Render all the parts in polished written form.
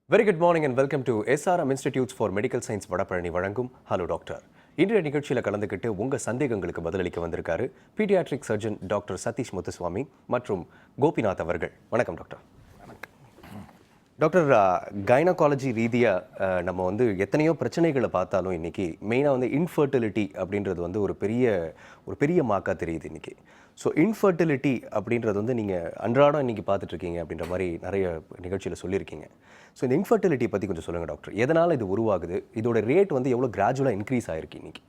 Very good morning and welcome to SRM Institutes for Medical Science Vadapalani வழங்கும் hello doctor. இன்றைய நிகழ்ச்சியில் கலந்துக்கிட்டு உங்கள் சந்தேகங்களுக்கு பதிலளிக்க வந்திருக்காரு paediatric surgeon doctor Sathish Muthuswamy மற்றும் கோபிநாத் அவர்கள். வணக்கம் டாக்டர். டாக்டர், கைனகாலஜி ரீதியாக நம்ம வந்து எத்தனையோ பிரச்சனைகளை பார்த்தாலும் இன்றைக்கி மெயினாக வந்து இன்ஃபர்டிலிட்டி அப்படின்றது வந்து ஒரு பெரிய மாக்கா தெரியுது இன்றைக்கி. ஸோ இன்ஃபர்டிலிட்டி அப்படின்றது வந்து நீங்கள் அன்றாடம் இன்றைக்கி பார்த்துட்ருக்கீங்க அப்படின்ற மாதிரி நிறைய நிகழ்ச்சியில் சொல்லியிருக்கீங்க. ஸோ இந்த இன்ஃபர்டிலிட்டி பற்றி கொஞ்சம் சொல்லுங்கள் டாக்டர். எதனால் இது உருவாகுது, இதோட ரேட் வந்து எவ்வளோ கிராஜுவலாக இன்க்ரீஸ் ஆகிருக்கு இன்றைக்கி?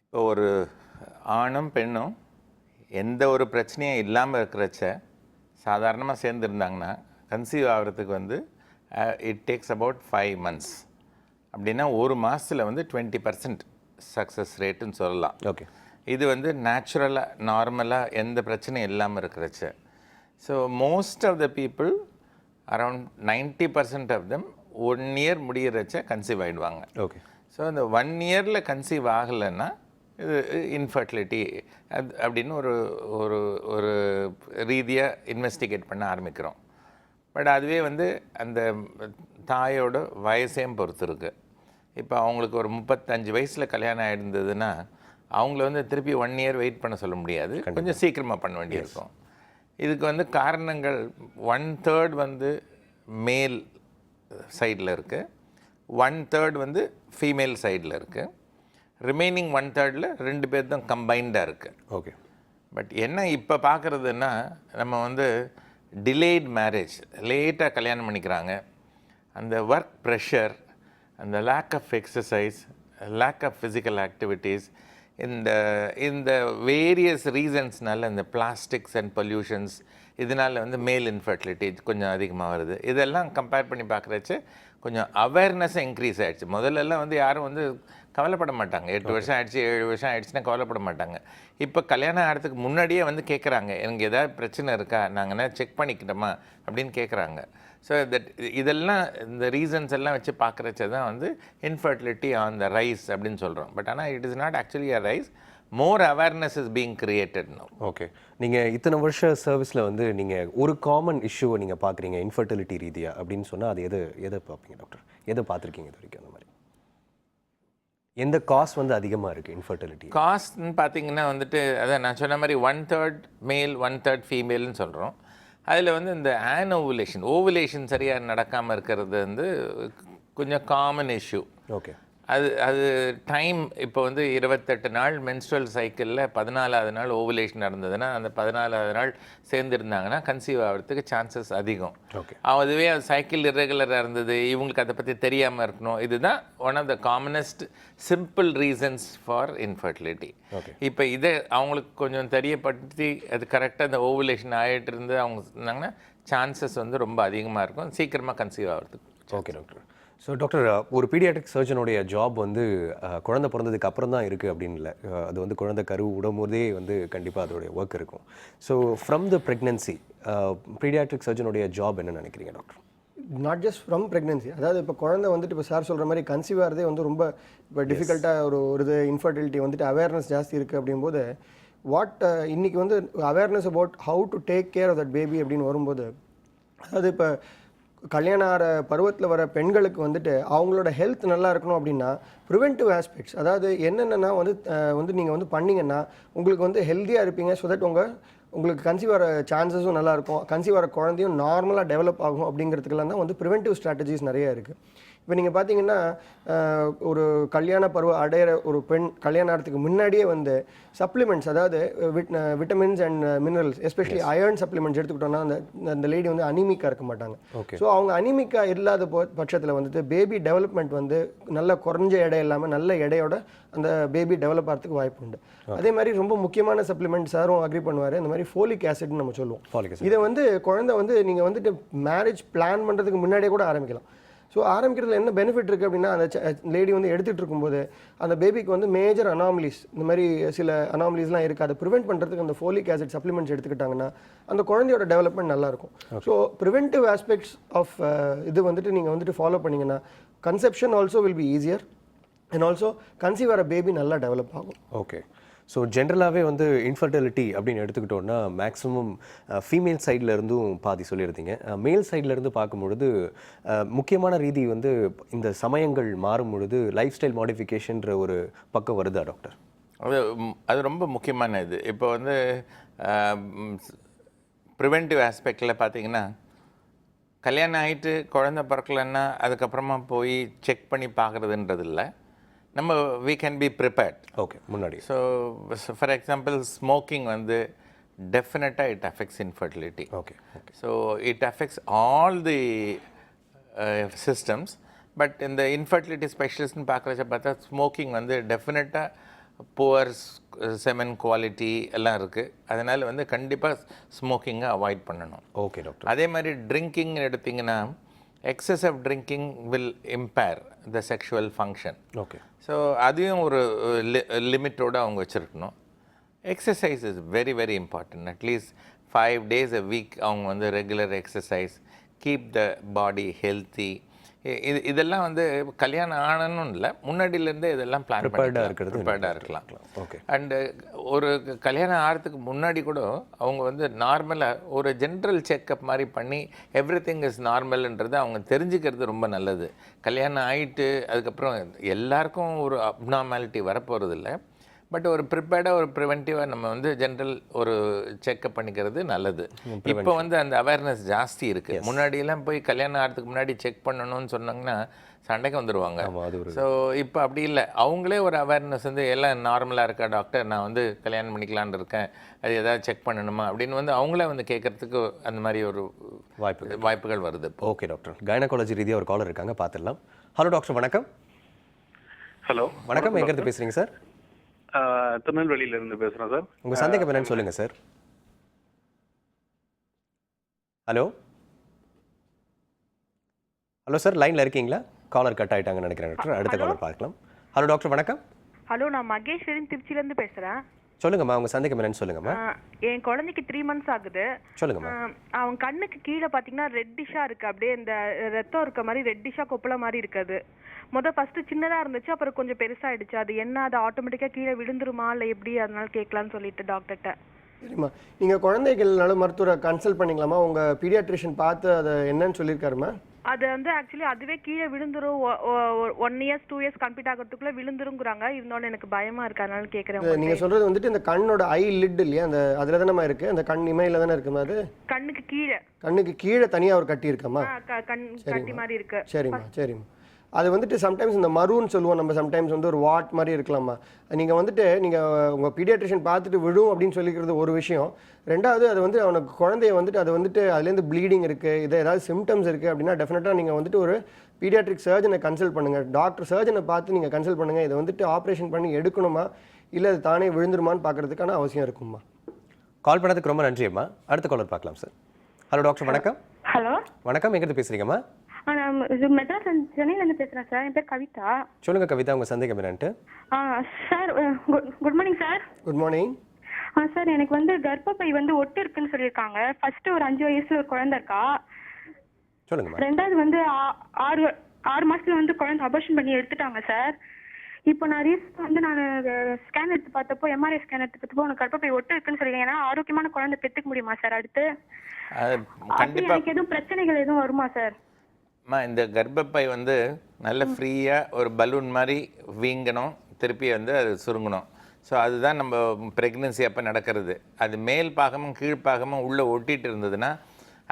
இப்போ ஒரு ஆணும் பெண்ணும் எந்த ஒரு பிரச்சனையும் இல்லாமல் இருக்கிறச்ச சாதாரணமாக சேர்ந்துருந்தாங்கன்னா கன்சீவ் ஆகிறதுக்கு வந்து இட் டேக்ஸ் அபவுட் 5 months. அப்படின்னா ஒரு மாதத்தில் வந்து 20% சக்ஸஸ் ரேட்டுன்னு சொல்லலாம். ஓகே, இது வந்து நேச்சுரலாக நார்மலாக எந்த பிரச்சனையும் இல்லாமல் இருக்கிறச்ச. So most of the people around 90% of them 1 year முடிகிறச்ச கன்சீவ் ஆகிடுவாங்க. ஓகே. ஸோ இந்த 1 yearல கன்சீவ் ஆகலைன்னா இது இன்ஃபர்டிலிட்டி அப்படின்னு ஒரு ஒரு ஒரு ரீதியாக இன்வெஸ்டிகேட் பண்ண ஆரம்பிக்கிறோம். பட் அதுவே வந்து அந்த தாயோட வயசையும் பொறுத்து இருக்குது. இப்போ அவங்களுக்கு ஒரு 35 வயசில் கல்யாணம் ஆகிருந்ததுன்னா அவங்கள வந்து திருப்பி 1 year வெயிட் பண்ண சொல்ல முடியாது, கொஞ்சம் சீக்கிரமாக பண்ண வேண்டியிருக்கும். இதுக்கு வந்து காரணங்கள் 1/3 வந்து மேல் சைடில் இருக்குது, 1/3 வந்து ஃபீமேல் சைடில் இருக்குது, ரிமைனிங் 1/3 2 பேர் தான் கம்பைண்டாக இருக்குது. ஓகே. பட் என்ன இப்போ பார்க்குறதுன்னா நம்ம வந்து டிலேட் மேரேஜ், லேட்டாக கல்யாணம் பண்ணிக்கிறாங்க. அந்த ஒர்க் ப்ரெஷர், அந்த lack of exercise, lack of physical activities, இந்த வேரியஸ் ரீசன்ஸ்னால இந்த பிளாஸ்டிக்ஸ் அண்ட் பொல்யூஷன்ஸ் இதனால் வந்து மேல் இன்ஃபர்டிலிட்டி கொஞ்சம் அதிகமாக வருது. இதெல்லாம் கம்பேர் பண்ணி பார்க்குறச்சு கொஞ்சம் அவேர்னஸை இன்க்ரீஸ் ஆகிடுச்சு. முதல்லலாம் வந்து யாரும் வந்து கவலைப்பட மாட்டாங்க. 8 வருஷம் ஆகிடுச்சு 7 வருஷம் ஆகிடுச்சுன்னா கவலைப்பட மாட்டாங்க. இப்போ கல்யாணம் ஆகிறதுக்கு முன்னாடியே வந்து கேட்குறாங்க, எனக்கு ஏதாவது பிரச்சனை இருக்கா, நாங்கள் என்ன செக் பண்ணிக்கிட்டோமா அப்படின்னு கேட்குறாங்க. ஸோ இதெல்லாம் இந்த ரீசன்ஸ் எல்லாம் வச்சு பார்க்குறச்ச தான் வந்து இன்ஃபர்டிலிட்டி ஆன் த ரைஸ் அப்படின்னு சொல்கிறோம். பட் ஆனால் it is not actually a rise, more awareness is being created no. Okay. நீங்கள் இத்தனை வருஷ சர்வீஸில் வந்து நீங்கள் ஒரு காமன் இஷ்யூவை நீங்கள் பார்க்குறீங்க இன்ஃபர்டிலிட்டி ரீதியாக அப்படின்னு சொன்னால் அது எதை பார்ப்பீங்க டாக்டர்? எதை பார்த்துருக்கீங்க இது வரைக்கும்? அந்த மாதிரி எந்த காஸ்ட் வந்து அதிகமாக இருக்குது இன்ஃபர்டிலிட்டி? காஸ்ட்னு பார்த்தீங்கன்னா வந்துட்டு அதான் நான் சொன்ன மாதிரி 1/3 மேல் 1/3 ஃபீமேல்னு சொல்கிறோம். அதில் வந்து இந்த ஓவுலேஷன் சரியாக நடக்காமல் இருக்கிறது வந்து கொஞ்சம் காமன் இஷ்யூ. ஓகே. அது டைம் இப்போ வந்து 28 நாள் மென்ஸ்ட்ரல் சைக்கிளில் 14வது நாள் ஓவுலேஷன் நடந்ததுன்னா அந்த 14வது நாள் சேர்ந்துருந்தாங்கன்னா கன்சீவ் ஆகிறதுக்கு சான்சஸ் அதிகம். ஓகே. அதுவே அது சைக்கிள் இர்ரெகுலராக இருந்தது, இவங்களுக்கு அதை பற்றி தெரியாமல் இருக்கணும். இதுதான் one of the commonest simple reasons for infertility. இப்போ இதை அவங்களுக்கு கொஞ்சம் தெரியப்படுத்தி அது கரெக்டாக அந்த ஓவுலேஷன் ஆகிட்டு இருந்து அவங்க இருந்தாங்கன்னா சான்சஸ் வந்து ரொம்ப அதிகமாக இருக்கும், சீக்கிரமாக கன்சீவ் ஆகிறதுக்கு. Okay doctor. ஸோ டாக்டர், ஒரு பீடியாட்ரிக் சர்ஜனுடைய ஜாப் வந்து குழந்தை பிறந்ததுக்கு அப்புறம் தான் இருக்குது அப்படின்னு இல்லை. அது வந்து குழந்தை விடும்போதே வந்து கண்டிப்பாக அதோடைய ஒர்க் இருக்கும். So from the pregnancy paediatric சர்ஜனுடைய ஜாப் என்ன நினைக்கிறீங்க doctor? Not just from pregnancy, அதாவது இப்போ குழந்தை வந்துட்டு இப்போ சார் சொல்கிற மாதிரி கன்சீவ் ஆகிறதே வந்து ரொம்ப இப்போ டிஃபிகல்ட்டாக ஒரு இது இன்ஃபர்டிலிட்டி வந்துட்டு அவேர்னஸ் ஜாஸ்தி இருக்குது அப்படிங்கும்போது இன்றைக்கி வந்து awareness about how to take care of that baby அப்படின்னு வரும்போது, அதாவது இப்போ கல்யாணம் ஆகிற பருவத்தில் வர பெண்களுக்கு வந்துட்டு அவங்களோட ஹெல்த் நல்லா இருக்கணும் அப்படின்னா ப்ரிவென்டிவ் ஆஸ்பெக்ட்ஸ், அதாவது என்னென்னா வந்து நீங்கள் வந்து பண்ணிங்கன்னா உங்களுக்கு வந்து ஹெல்த்தியாக இருப்பீங்க. ஸோ தட் உங்களுக்கு கன்சீவ் வர சான்சஸும் நல்லாயிருக்கும், கன்சீவ் வர குழந்தையும் நார்மலாக டெவலப் ஆகும். அப்படிங்கிறதுக்கெல்லாம் தான் வந்து ப்ரிவென்டிவ் ஸ்ட்ராட்டஜிஸ் நிறையா இருக்குது. இப்போ நீங்கள் பார்த்தீங்கன்னா ஒரு கல்யாண பருவம் அடையிற ஒரு பெண் கல்யாணம் ஆகிறதுக்கு முன்னாடியே வந்து சப்ளிமெண்ட்ஸ், அதாவது vitamins and minerals, especially iron supplements எடுத்துக்கிட்டோம்னா அந்த லேடி வந்து அனிமிக்காக இருக்க மாட்டாங்க. ஸோ அவங்க அனிமிக்காக இல்லாத பட்சத்தில் வந்துட்டு பேபி டெவலப்மெண்ட் வந்து நல்ல குறைஞ்ச எடை இல்லாமல் நல்ல எடையோட அந்த பேபி டெவலப் ஆகிறதுக்கு வாய்ப்பு உண்டு. அதே மாதிரி ரொம்ப முக்கியமான சப்ளிமெண்ட் சாரும் அக்ரி பண்ணுவார், இந்த மாதிரி ஃபோலிக் ஆசிட்னு நம்ம சொல்லுவோம். இதை வந்து குழந்தை வந்து நீங்கள் வந்துட்டு மேரேஜ் பிளான் பண்ணுறதுக்கு முன்னாடியே கூட ஆரம்பிக்கலாம். ஸோ ஆரம்பிக்கிறதுல என்ன பெனிஃபிட் இருக்குது அப்படின்னா, அந்த லேடி வந்து எடுத்துகிட்டு இருக்கும்போது அந்த பேபிக்கு வந்து மேஜர் அனாமலிஸ், இந்த மாதிரி சில அனாமலிஸ்லாம் இருக்குது, அதை ப்ரிவெண்ட் பண்ணுறதுக்கு அந்த ஃபோலிக் ஆசிட் சப்ளிமெண்ட்ஸ் எடுத்துக்கிட்டாங்கன்னா அந்த குழந்தையோட டெவலப்மெண்ட் நல்லாயிருக்கும். ஸோ ப்ரிவென்டிவ் ஆஸ்பெக்ட்ஸ் ஆஃப் இது வந்துட்டு நீங்கள் வந்துட்டு ஃபாலோ பண்ணிங்கன்னா conception also will be easier and also conceive ஆகிற பேபி நல்லா டெவலப் ஆகும். ஓகே. ஸோ ஜென்ரலாகவே வந்து இன்ஃபர்டிலிட்டி அப்படின்னு எடுத்துக்கிட்டோன்னா மேக்ஸிமம் ஃபீமேல் சைடில் இருந்தும் பாதி சொல்லியிருந்தீங்க. மேல் சைடில் இருந்து பார்க்கும்பொழுது முக்கியமான ரீதி வந்து இந்த சமயங்கள் மாறும் பொழுது லைஃப் ஸ்டைல் மாடிஃபிகேஷன்ற ஒரு பக்கம் வருதா டாக்டர்? அது ரொம்ப முக்கியமான இது. இப்போ வந்து ப்ரிவென்டிவ் ஆஸ்பெக்டில் பார்த்தீங்கன்னா, கல்யாணம் ஆகிட்டு குழந்தை பிறக்கலன்னா அதுக்கப்புறமா போய் செக் பண்ணி பார்க்குறதுன்றது இல்லை. நம்ம we can be prepared. Okay, முன்னாடி. ஸோ ஃபார் எக்ஸாம்பிள் ஸ்மோக்கிங் வந்து டெஃபினட்டாக it affects infertility. Okay. So it affects all the systems. But இந்த இன்ஃபர்டிலிட்டி ஸ்பெஷலிஸ்ட்னு பார்க்குறச்ச பார்த்தா ஸ்மோக்கிங் வந்து டெஃபினட்டாக புவர் செமன் குவாலிட்டி எல்லாம் இருக்குது. அதனால் வந்து கண்டிப்பாக ஸ்மோக்கிங்கை அவாய்ட் பண்ணணும். Okay doctor. அதே மாதிரி ட்ரிங்கிங் எடுத்திங்கன்னா excessive drinking will impair the sexual function. Okay. So அதையும் ஒரு லிமிட்டோடு அவங்க வச்சுருக்கணும். Exercise is very very important. At least 5 days a week அவங்க வந்து regular exercise, keep the body healthy. இதெல்லாம் வந்து கல்யாணம் ஆனனும் இல்லை, முன்னாடியிலேருந்தே இதெல்லாம் பிளான் ப்ரிப்பேர்டாக இருக்கலாம். ஓகே. அண்டு ஒரு கல்யாணம் ஆகிறதுக்கு முன்னாடி கூட அவங்க வந்து நார்மலாக ஒரு ஜென்ரல் செக்கப் மாதிரி பண்ணி எவ்ரிதிங் இஸ் நார்மல்ன்றது அவங்க தெரிஞ்சுக்கிறது ரொம்ப நல்லது. கல்யாணம் ஆகிட்டு அதுக்கப்புறம் எல்லாருக்கும் ஒரு அப்நார்மாலிட்டி வரப்போகிறது இல்லை. பட் ஒரு ப்ரிப்பேர்டாக ஒரு ப்ரிவென்டிவாக நம்ம வந்து ஜென்ரல் ஒரு செக்கப் பண்ணிக்கிறது நல்லது. இப்போ வந்து அந்த அவேர்னஸ் ஜாஸ்தி இருக்குது. முன்னாடியெல்லாம் போய் கல்யாணம் ஆகிறதுக்கு முன்னாடி செக் பண்ணணும்னு சொன்னாங்கன்னா சண்டைக்கு வந்துடுவாங்க. ஸோ இப்போ அப்படி இல்லை, அவங்களே ஒரு அவேர்னஸ் வந்து எல்லாம் நார்மலாக இருக்கா டாக்டர், நான் வந்து கல்யாணம் பண்ணிக்கலான்னு இருக்கேன், அது எதாவது செக் பண்ணணுமா அப்படின்னு வந்து அவங்களே வந்து கேட்குறதுக்கு அந்த மாதிரி ஒரு வாய்ப்புகள் வருது. Okay doctor. கைனகாலஜி ரீதியாக ஒரு காலர் இருக்காங்க, பார்த்துடலாம். ஹலோ டாக்டர், வணக்கம். ஹலோ வணக்கம், எங்கேருந்து பேசுகிறீங்க சார்? திருநெல்வேலியிலிருந்து பேசுகிறேன் சார். உங்கள் சந்தேகம் என்னன்னு சொல்லுங்கள் சார். ஹலோ ஹலோ சார், லைனில் இருக்கீங்களா? காலர் கட் ஆகிட்டாங்கன்னு நினைக்கிறேன் டாக்டர். அடுத்த காலர் பார்க்கலாம். ஹலோ டாக்டர், வணக்கம். ஹலோ, நான் மகேஸ்வரின் திருச்சியிலேருந்து பேசுகிறேன். சொல்லுங்கம்மா, உங்கள் சந்தேகம் என்னன்னு சொல்லுங்கம்மா. என் குழந்தைக்கு 3 months ஆகுது. சொல்லுங்கம்மா. அவன் கண்ணுக்கு கீழே பார்த்தீங்கன்னா ரெட்டிஷாக இருக்குது, அப்படியே இந்த ரத்தம் இருக்க மாதிரி ரெட்டிஷாக கொப்பளை மாதிரி இருக்குது. ஃபஸ்ட்டு சின்னதாக இருந்துச்சு, அப்புறம் கொஞ்சம் பெருசாகிடுச்சு. அது என்ன, அது ஆட்டோமேட்டிக்காக கீழே விழுந்துருமா இல்லை எப்படி, அதனால கேட்கலான்னு சொல்லிட்டு டாக்டர்கிட்ட. சரிம்மா, நீங்கள் குழந்தைகள் நல மருத்துவரை கன்சல்ட் பண்ணிக்கலாமா? உங்கள் பீடியாட்ரிஷியன் பார்த்து அதை என்னன்னு சொல்லியிருக்காருமா? அது வந்து ஆக்சுவலி அதுவே கீழே விழுந்துரும், 1 year 2 years கம்ப்ளீட் ஆகிறதுக்குள்ளே விழுந்துருங்கிறாங்க. இருந்தாலும் எனக்கு பயமாக இருக்குது, அதனால கேட்குறேன். நீங்கள் சொல்கிறது வந்துட்டு இந்த கண்ணோட ஐ லிட் இல்லையா, அந்த அதில் தானே இருக்குது, அந்த கண் இமையில தானே இருக்குமா? அது கண்ணுக்கு கீழே தனியாக ஒரு கட்டி இருக்காமா? கட்டி மாதிரி இருக்கு. சரிம்மா. அது வந்துட்டு சம்டைம்ஸ் இந்த மருன்னு சொல்லுவோம் நம்ம, சம்டைம்ஸ் வந்து ஒரு வாட் மாதிரி இருக்கலாமா. நீங்கள் வந்துட்டு நீங்கள் உங்கள் பீடியாட்ரிஷியன் பார்த்துட்டு விடும் அப்படின்னு சொல்லிக்கிறது ஒரு விஷயம். ரெண்டாவது, அது வந்து அவனுக்கு குழந்தைய வந்துட்டு அது வந்துட்டு அதுலேருந்து ப்ளீடிங் இருக்குது, இது ஏதாவது சிம்டம்ஸ் இருக்குது அப்படின்னா டெஃபினட்டாக நீங்கள் வந்துட்டு ஒரு பீடியாட்ரிக் சர்ஜனை கன்சல்ட் பண்ணுங்கள். டாக்டர் சர்ஜனை பார்த்து நீங்கள் கன்சல்ட் பண்ணுங்கள். இதை வந்துட்டு ஆப்ரேஷன் பண்ணி எடுக்கணுமா இல்லை அது தானே விழுந்துருமான்னு பார்க்குறதுக்கான அவசியம் இருக்குமா. கால் பண்ணதுக்கு ரொம்ப நன்றி அம்மா. அடுத்த காலர் பார்க்கலாம் சார். ஹலோ டாக்டர், வணக்கம். ஹலோ வணக்கம், எங்கிருந்து பேசுகிறீங்கம்மா? நான் மெட்ராஸ் சென்னையிலேருந்து பேசுகிறேன் சார். என் பேர் கவிதா. சொல்லுங்கள் கவிதா, உங்கள் சந்தேகம் என்னன்ட்டு. Sir, good morning sir. Good morning. Sir, எனக்கு வந்து கர்ப்பப்பை வந்து ஒட்டு இருக்குன்னு சொல்லியிருக்காங்க. ஃபர்ஸ்ட் ஒரு 5 வயசுல ஒரு குழந்தை இருக்கா. சொல்லுங்கம்மா. ரெண்டாவது வந்து 6 மாசத்துல வந்து குழந்தை அபார்ஷன் பண்ணி எடுத்துட்டாங்க சார். இப்போ நான் ரீசெண்டாக வந்து நான் ஸ்கேன் எடுத்து பார்த்தப்போ, எம்ஆர்ஐ ஸ்கேன் எடுத்து பார்த்தப்போ உனக்கு கர்ப்பப்பை ஒட்டு இருக்குன்னு சொல்லியிருக்கேன். ஏன்னா ஆரோக்கியமான குழந்தை பெற்றுக்க முடியுமா சார் அடுத்து? எனக்கு எதுவும் பிரச்சனைகள் எதுவும் வருமா சார்? இந்த கர்ப்பப்பை வந்து நல்ல ஃப்ரீயாக ஒரு பலூன் மாதிரி வீங்கணும், திருப்பி வந்து அது சுருங்கணும். ஸோ அதுதான் நம்ம ப்ரெக்னென்சி அப்போ நடக்கிறது. அது மேல் பாகமும் கீழ்ப்பாகமும் உள்ளே ஒட்டிகிட்டு இருந்ததுன்னா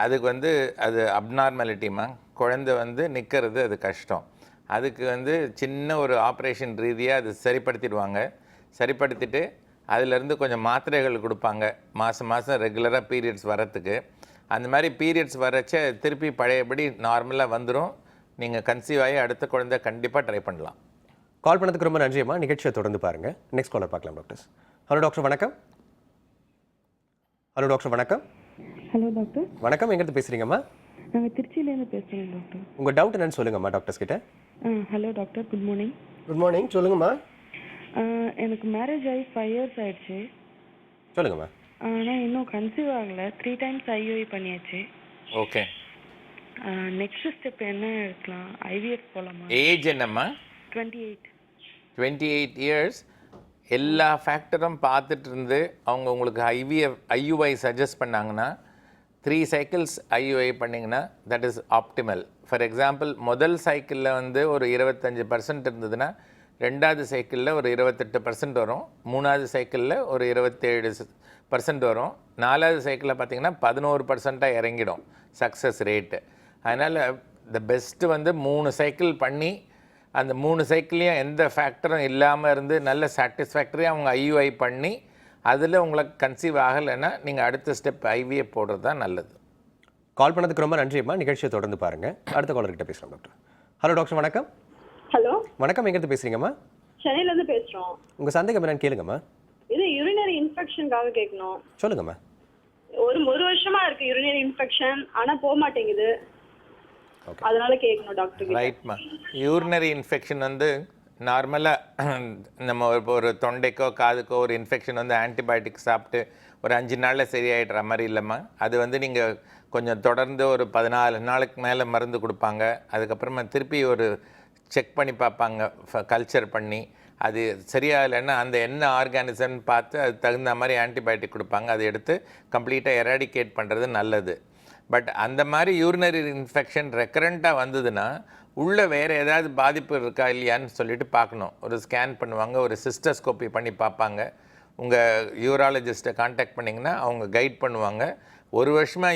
அதுக்கு வந்து அது அப்நார்மாலிட்டிமா, குழந்தை வந்து நிற்கிறது அது கஷ்டம். அதுக்கு வந்து சின்ன ஒரு ஆப்ரேஷன் ரீதியாக அது சரிப்படுத்திடுவாங்க. சரிப்படுத்திட்டு அதிலேருந்து கொஞ்சம் மாத்திரைகள் கொடுப்பாங்க மாதம் ரெகுலராக பீரியட்ஸ் வரத்துக்கு. அந்த மாதிரி பீரியட்ஸ் வரச்ச திருப்பி பழையபடி நார்மலாக வந்துடும். நீங்கள் கன்சீவ் ஆகி அடுத்த குழந்தை கண்டிப்பாக ட்ரை பண்ணலாம். கால் பண்ணதுக்கு ரொம்ப நன்றியம்மா. நிகழ்ச்சியை தொடர்ந்து பாருங்கள். நெக்ஸ்ட் காலர் பார்க்கலாம் டாக்டர்ஸ். ஹலோ டாக்டர், வணக்கம். ஹலோ டாக்டர், வணக்கம். Hello doctor. வணக்கம், எங்கிருந்து பேசுகிறீங்கம்மா? நாங்கள் திருச்சியிலேருந்து பேசுகிறேன் டாக்டர். உங்கள் டவுட் என்னன்னு சொல்லுங்கம்மா டாக்டர்ஸ் கிட்ட. Hello doctor, good morning. Good morning, சொல்லுங்கம்மா. எனக்கு மேரேஜ் ஆகி 5 years ஆயிடுச்சு. சொல்லுங்கம்மா. ஆனால் இன்னும் கன்சீவ் ஆகலை. 3 times IUI பண்ணியாச்சு. ஓகே. நெக்ஸ்ட் ஸ்டெப் என்ன எடுக்கலாம்? IVF போகலாமா? ஏஜ் என்னம்மா? 28. 28 years. எல்லா ஃபேக்டரும் பார்த்துட்டு இருந்து அவங்க உங்களுக்கு ஐயுஐ சஜஸ்ட் பண்ணாங்கன்னா 3 cycles ஐயுஐ பண்ணிங்கன்னா that is optimal. For example முதல் சைக்கிளில் வந்து ஒரு 25% இருந்ததுன்னா 2வது சைக்கிளில் ஒரு 28% வரும், 3வது சைக்கிளில் ஒரு 27% வரும், 4வது சைக்கிளில் பார்த்திங்கன்னா 11% இறங்கிடும் சக்ஸஸ் ரேட்டு. அதனால் த பெஸ்ட்டு வந்து 3 சைக்கிள் பண்ணி அந்த 3 சைக்கிளையும் எந்த ஃபேக்டரும் இல்லாமல் இருந்து நல்ல சாட்டிஸ்ஃபேக்டரியாக அவங்க ஐயுஐ பண்ணி அதில் உங்களுக்கு கன்சீவ் ஆகலைன்னா நீங்கள் அடுத்த ஸ்டெப் ஐவிஎஃப் போடுறது தான் நல்லது. கால் பண்ணதுக்கு ரொம்ப நன்றிம்மா. நிகழ்ச்சியை தொடர்ந்து பாருங்கள். அடுத்த காலர்கிட்ட பேசலாம் டாக்டர். ஹலோ டாக்டர், வணக்கம். ஹலோ வணக்கம், எங்கேருந்து பேசுகிறீங்கம்மா? சென்னையிலேருந்து பேசுகிறோம். உங்கள் சந்தேகம் என்னன்னு கேளுங்கம்மா. இது யூரினரி இன்ஃபெக்ஷனுக்காக கேட்கணும். சொல்லுங்கம்மா. ஒரு வருஷமா இருக்கு யூரினரி இன்ஃபெக்ஷன், ஆனால் போக மாட்டேங்குது. அதனால கேட்கணும் டாக்டர். ரைட்மா. யூரினரி இன்ஃபெக்ஷன் வந்து நார்மலாக நம்ம ஒரு தொண்டைக்கோ காதுக்கோ ஒரு இன்ஃபெக்ஷன் வந்து ஆன்டிபயோட்டிக் சாப்பிட்டு ஒரு 5 நாளில் சரியாயிடுற மாதிரி இல்லைம்மா. அது வந்து நீங்கள் கொஞ்சம் தொடர்ந்து ஒரு 14 நாளுக்கு மேலே மருந்து கொடுப்பாங்க. அதுக்கப்புறமா திருப்பி ஒரு செக் பண்ணி பார்ப்பாங்க, கல்ச்சர் பண்ணி. அது சரியாகலைன்னா அந்த என்ன ஆர்கானிசம்னு பார்த்து அது தகுந்த மாதிரி ஆன்டிபயோட்டிக் கொடுப்பாங்க. அதை எடுத்து கம்ப்ளீட்டாக எராடிகேட் பண்ணுறது நல்லது. பட் அந்த மாதிரி யூரினரி இன்ஃபெக்ஷன் ரெக்கரண்ட்டாக வந்ததுன்னா உள்ளே வேறு ஏதாவது பாதிப்பு இருக்கா இல்லையான்னு சொல்லிட்டு பார்க்கணும். ஒரு ஸ்கேன் பண்ணுவாங்க, ஒரு சிஸ்டோஸ்கோப்பி பண்ணி பார்ப்பாங்க. உங்கள் யூராலஜிஸ்ட்டை கான்டாக்ட் பண்ணிங்கன்னா அவங்க கைட் பண்ணுவாங்க. ஒரு வருஷமாக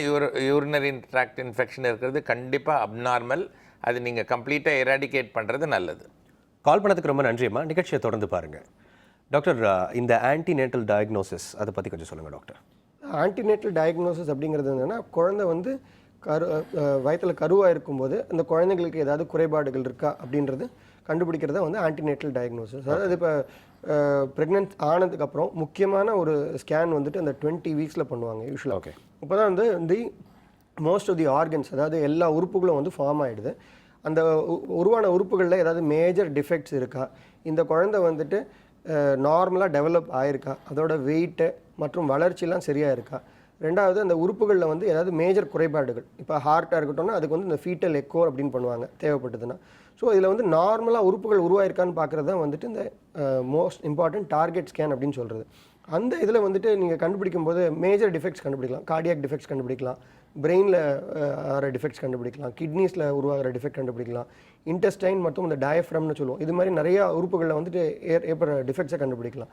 யூரினரி ட்ராக்ட் இன்ஃபெக்ஷன் இருக்கிறது கண்டிப்பாக அப்நார்மல். அது நீங்கள் கம்ப்ளீட்டாக எராடிகேட் பண்ணுறது நல்லது. கால் பண்ணதுக்கு ரொம்ப நன்றிம்மா. நிகழ்ச்சியை தொடர்ந்து பாருங்கள். டாக்டர், இந்த ஆன்டிநேட்டல் டயக்னோசிஸ் அதை பற்றி கொஞ்சம் சொல்லுங்கள் டாக்டர். ஆன்டிநேட்டல் டயக்னோசிஸ் அப்படிங்கிறது என்னென்னா, குழந்தை வந்து வயிற்றில் கருவாக இருக்கும்போது அந்த குழந்தைங்களுக்கு ஏதாவது குறைபாடுகள் இருக்கா அப்படின்றது கண்டுபிடிக்கிறத வந்து ஆன்டிநேட்டல் டயக்னோசிஸ். அதாவது இப்போ ப்ரெக்னென்ட் ஆனதுக்கப்புறம் முக்கியமான ஒரு ஸ்கேன் வந்துட்டு அந்த 20 வீக்ஸில் பண்ணுவாங்க யூஸ்வலாக. ஓகே. இப்போ தான் வந்து மோஸ்ட் ஆஃப் தி ஆர்கன்ஸ், அதாவது எல்லா உறுப்புகளும் வந்து ஃபார்ம் ஆகிடுது. அந்த உருவான உறுப்புகளில் ஏதாவது மேஜர் டிஃபெக்ட்ஸ் இருக்கா, இந்த குழந்தை வந்துட்டு நார்மலாக டெவலப் ஆகிருக்கா, அதோட வெயிட்டு மற்றும் வளர்ச்சியெல்லாம் சரியாக இருக்கா. ரெண்டாவது, அந்த உறுப்புகளில் வந்து ஏதாவது மேஜர் குறைபாடுகள், இப்போ ஹார்ட்டாக இருக்கட்டும்னா அதுக்கு வந்து இந்த ஃபீட்டல் எக்கோ அப்படின்னு பண்ணுவாங்க தேவைப்பட்டதுன்னா. ஸோ இதில் வந்து நார்மலாக உறுப்புகள் உருவாயிருக்கான்னு பார்க்குறது தான் வந்துட்டு இந்த மோஸ்ட் இம்பார்ட்டன்ட் டார்கெட் ஸ்கேன் அப்படின்னு சொல்கிறது. அந்த இதில் வந்துட்டு நீங்கள் கண்டுபிடிக்கும் போது மேஜர் டிஃபெக்ட்ஸ் கண்டுபிடிக்கலாம், கார்டியாக் டிஃபெக்ட்ஸ் கண்டுபிடிக்கலாம், பிரெயினில் ஆகிற டிஃபெக்ட்ஸ் கண்டுபிடிக்கலாம், கிட்னிஸில் உருவாகிற டிஃபெக்ட் கண்டுபிடிக்கலாம், இன்டெஸ்டைன் மற்றும் இந்த டயஃப்ரம்னு சொல்லுவோம். இது மாதிரி நிறையா உறுப்புகளில் வந்துட்டு ஏற்படுற டிஃபெக்ட்ஸை கண்டுபிடிக்கலாம்.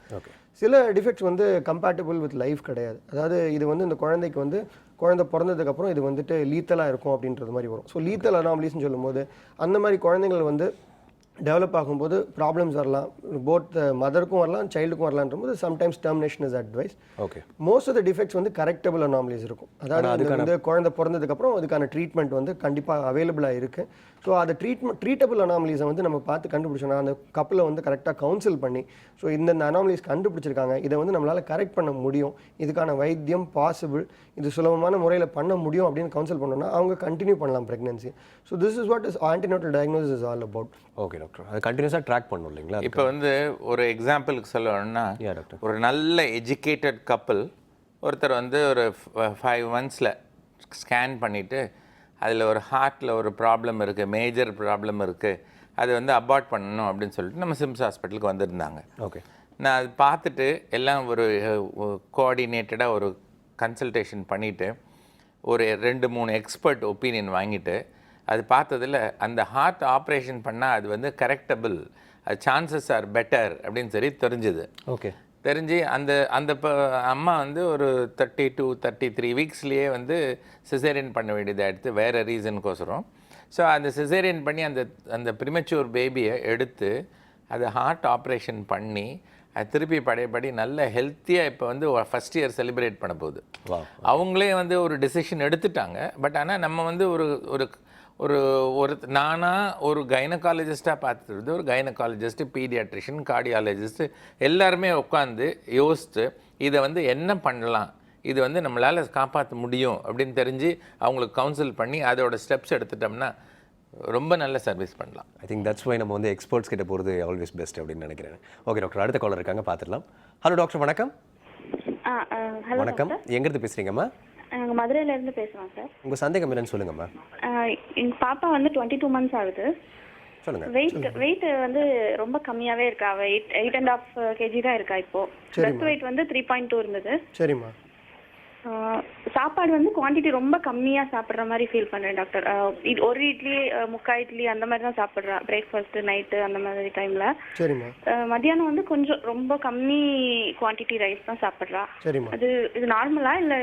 சில டிஃபெக்ட்ஸ் வந்து கம்பேட்டபிள் வித் லைஃப் கிடையாது. அதாவது இது வந்து இந்த குழந்தைக்கு வந்து குழந்தை பிறந்ததுக்கப்புறம் இது வந்துட்டு லீத்தலாக இருக்கும் அப்படின்றது மாதிரி வரும். ஸோ லீத்தல் அனாமலிஸ்ன்னு சொல்லும்போது அந்த மாதிரி குழந்தைகள் வந்து டெவலப் ஆகும்போது ப்ராப்ளம்ஸ் வரலாம், போத் மதருக்கும் வரலாம் சைல்டுக்கும் வரலான்றபோது sometimes termination is advise. Okay. Most of the defects வந்து கரெக்டபிள் அனாமலிஸ் இருக்கும். அதாவது வந்து குழந்தை பிறந்ததுக்கப்புறம் அதுக்கான ட்ரீட்மெண்ட் வந்து கண்டிப்பாக அவைலபிளாக இருக்குது. ஸோ அந்த ட்ரீட்டபிள் அனாமலிஸை வந்து நம்ம பார்த்து கண்டுபிடிச்சோன்னா அந்த கப்பலை வந்து கரெக்டாக கவுன்சில் பண்ணி, ஸோ இந்த அனாமலிஸ் கண்டுபிடிச்சிருக்காங்க, இதை வந்து நம்மளால் கரெக்ட் பண்ண முடியும், இதுக்கான வைத்தியம் பாசிபிள், இது சுலபமான முறையில் பண்ண முடியும் அப்படின்னு கவுன்சில் பண்ணோன்னா அவங்க கண்டினியூ பண்ணலாம் pregnancy. So this is what is antenatal diagnosis is all about. Okay doctor, அது கண்டினியூஸாக ட்ராக் பண்ணணும் இல்லைங்களா? இப்போ வந்து ஒரு எக்ஸாம்பிளுக்கு சொல்லணும்னா, ஒரு நல்ல எஜுகேட்டட் கப்பல் ஒருத்தர் வந்து ஒரு 5 monthஸில் ஸ்கேன் பண்ணிவிட்டு அதில் ஒரு ஹார்ட்டில் ஒரு ப்ராப்ளம் இருக்குது, மேஜர் ப்ராப்ளம் இருக்குது, அது வந்து அபார்ட் பண்ணணும் அப்படின்னு சொல்லிட்டு நம்ம சிம்ஸ் ஹாஸ்பிட்டலுக்கு வந்திருந்தாங்க. ஓகே. நான் அது பார்த்துட்டு எல்லாம் ஒரு கோஆர்டினேட்டடாக ஒரு கன்சல்டேஷன் பண்ணிவிட்டு ஒரு 2-3 எக்ஸ்பர்ட் ஒப்பீனியன் வாங்கிட்டு அது பார்த்ததில் அந்த ஹார்ட் ஆப்ரேஷன் பண்ணால் அது வந்து கரெக்டபிள், அது சான்சஸ் ஆர் பெட்டர் அப்படின்னு சொல்லி தெரிஞ்சுது. ஓகே. தெரிஞ்சு அந்த அந்த அம்மா வந்து ஒரு 32-33 வீக்ஸ்லேயே வந்து சிசேரியன் பண்ண வேண்டியதாக எடுத்து வேறு ரீசனுக்கோசரம். ஸோ அந்த சிசேரியன் பண்ணி அந்த அந்த ப்ரிமெச்சூர் பேபியை எடுத்து அதை ஹார்ட் ஆப்ரேஷன் பண்ணி அது திருப்பி படையபடி நல்ல ஹெல்த்தியாக இப்போ வந்து ஃபஸ்ட் இயர் செலிப்ரேட் பண்ண போகுது. அவங்களே வந்து ஒரு டெசிஷன் எடுத்துட்டாங்க. பட் ஆனால் நம்ம வந்து ஒரு ஒரு ஒரு ஒரு நானாக ஒரு கைனகாலஜிஸ்ட்டாக பார்த்துருது, ஒரு கைனகாலஜிஸ்ட்டு, பீடியாட்ரிஷியன், கார்டியாலஜிஸ்ட்டு எல்லாருமே உட்காந்து யோசித்து இதை வந்து என்ன பண்ணலாம், இது வந்து நம்மளால் காப்பாற்ற முடியும் அப்படின்னு தெரிஞ்சு அவங்களுக்கு கவுன்சில் பண்ணி அதோட ஸ்டெப்ஸ் எடுத்துட்டோம்னா ரொம்ப நல்ல சர்வீஸ் பண்ணலாம். ஐ திங்க் தட்ஸ் வை நம்ம வந்து எக்ஸ்பர்ட்ஸ் கிட்ட போகிறது ஆல்வேஸ் பெஸ்ட் அப்படின்னு நினைக்கிறேன். ஓகே டாக்டர், அடுத்த காலர் இருக்காங்க, பார்த்துடலாம். ஹலோ டாக்டர், வணக்கம். வணக்கம், எங்கேருந்து பேசுகிறீங்கம்மா? நாங்கள் மதுரையிலேருந்து பேசுகிறோம் சார். உங்கள் சந்தேகம் என்னன்னு சொல்லுங்கம்மா. எங்கள் பாப்பா வந்து 22 months ஆகுது. சொல்லுங்கள். வெயிட் வந்து ரொம்ப கம்மியாவே இருக்கா. 8.5 kg தான் இருக்கா இப்போ. பெஸ்ட் வெயிட் வந்து 3.2 இருந்தது. சரிம்மா. சாப்பாடு வந்து குவாண்டிட்டி ரொம்ப கம்மியா சாப்பிடுற மாதிரி ஃபீல் பண்றேன் டாக்டர். இது ஒரு இட்லி முக்கா இட்லி அந்த மாதிரி தான் சாப்பிடுறேன். பிரேக்ஃபாஸ்ட் நைட்டு அந்த மாதிரி டைம்ல. சரிம்மா. மத்தியானம் வந்து கொஞ்சம் ரொம்ப கம்மி குவாண்டிட்டி ரைஸ் தான் சாப்பிடுறா. சரிம்மா. இது நார்மலா இல்ல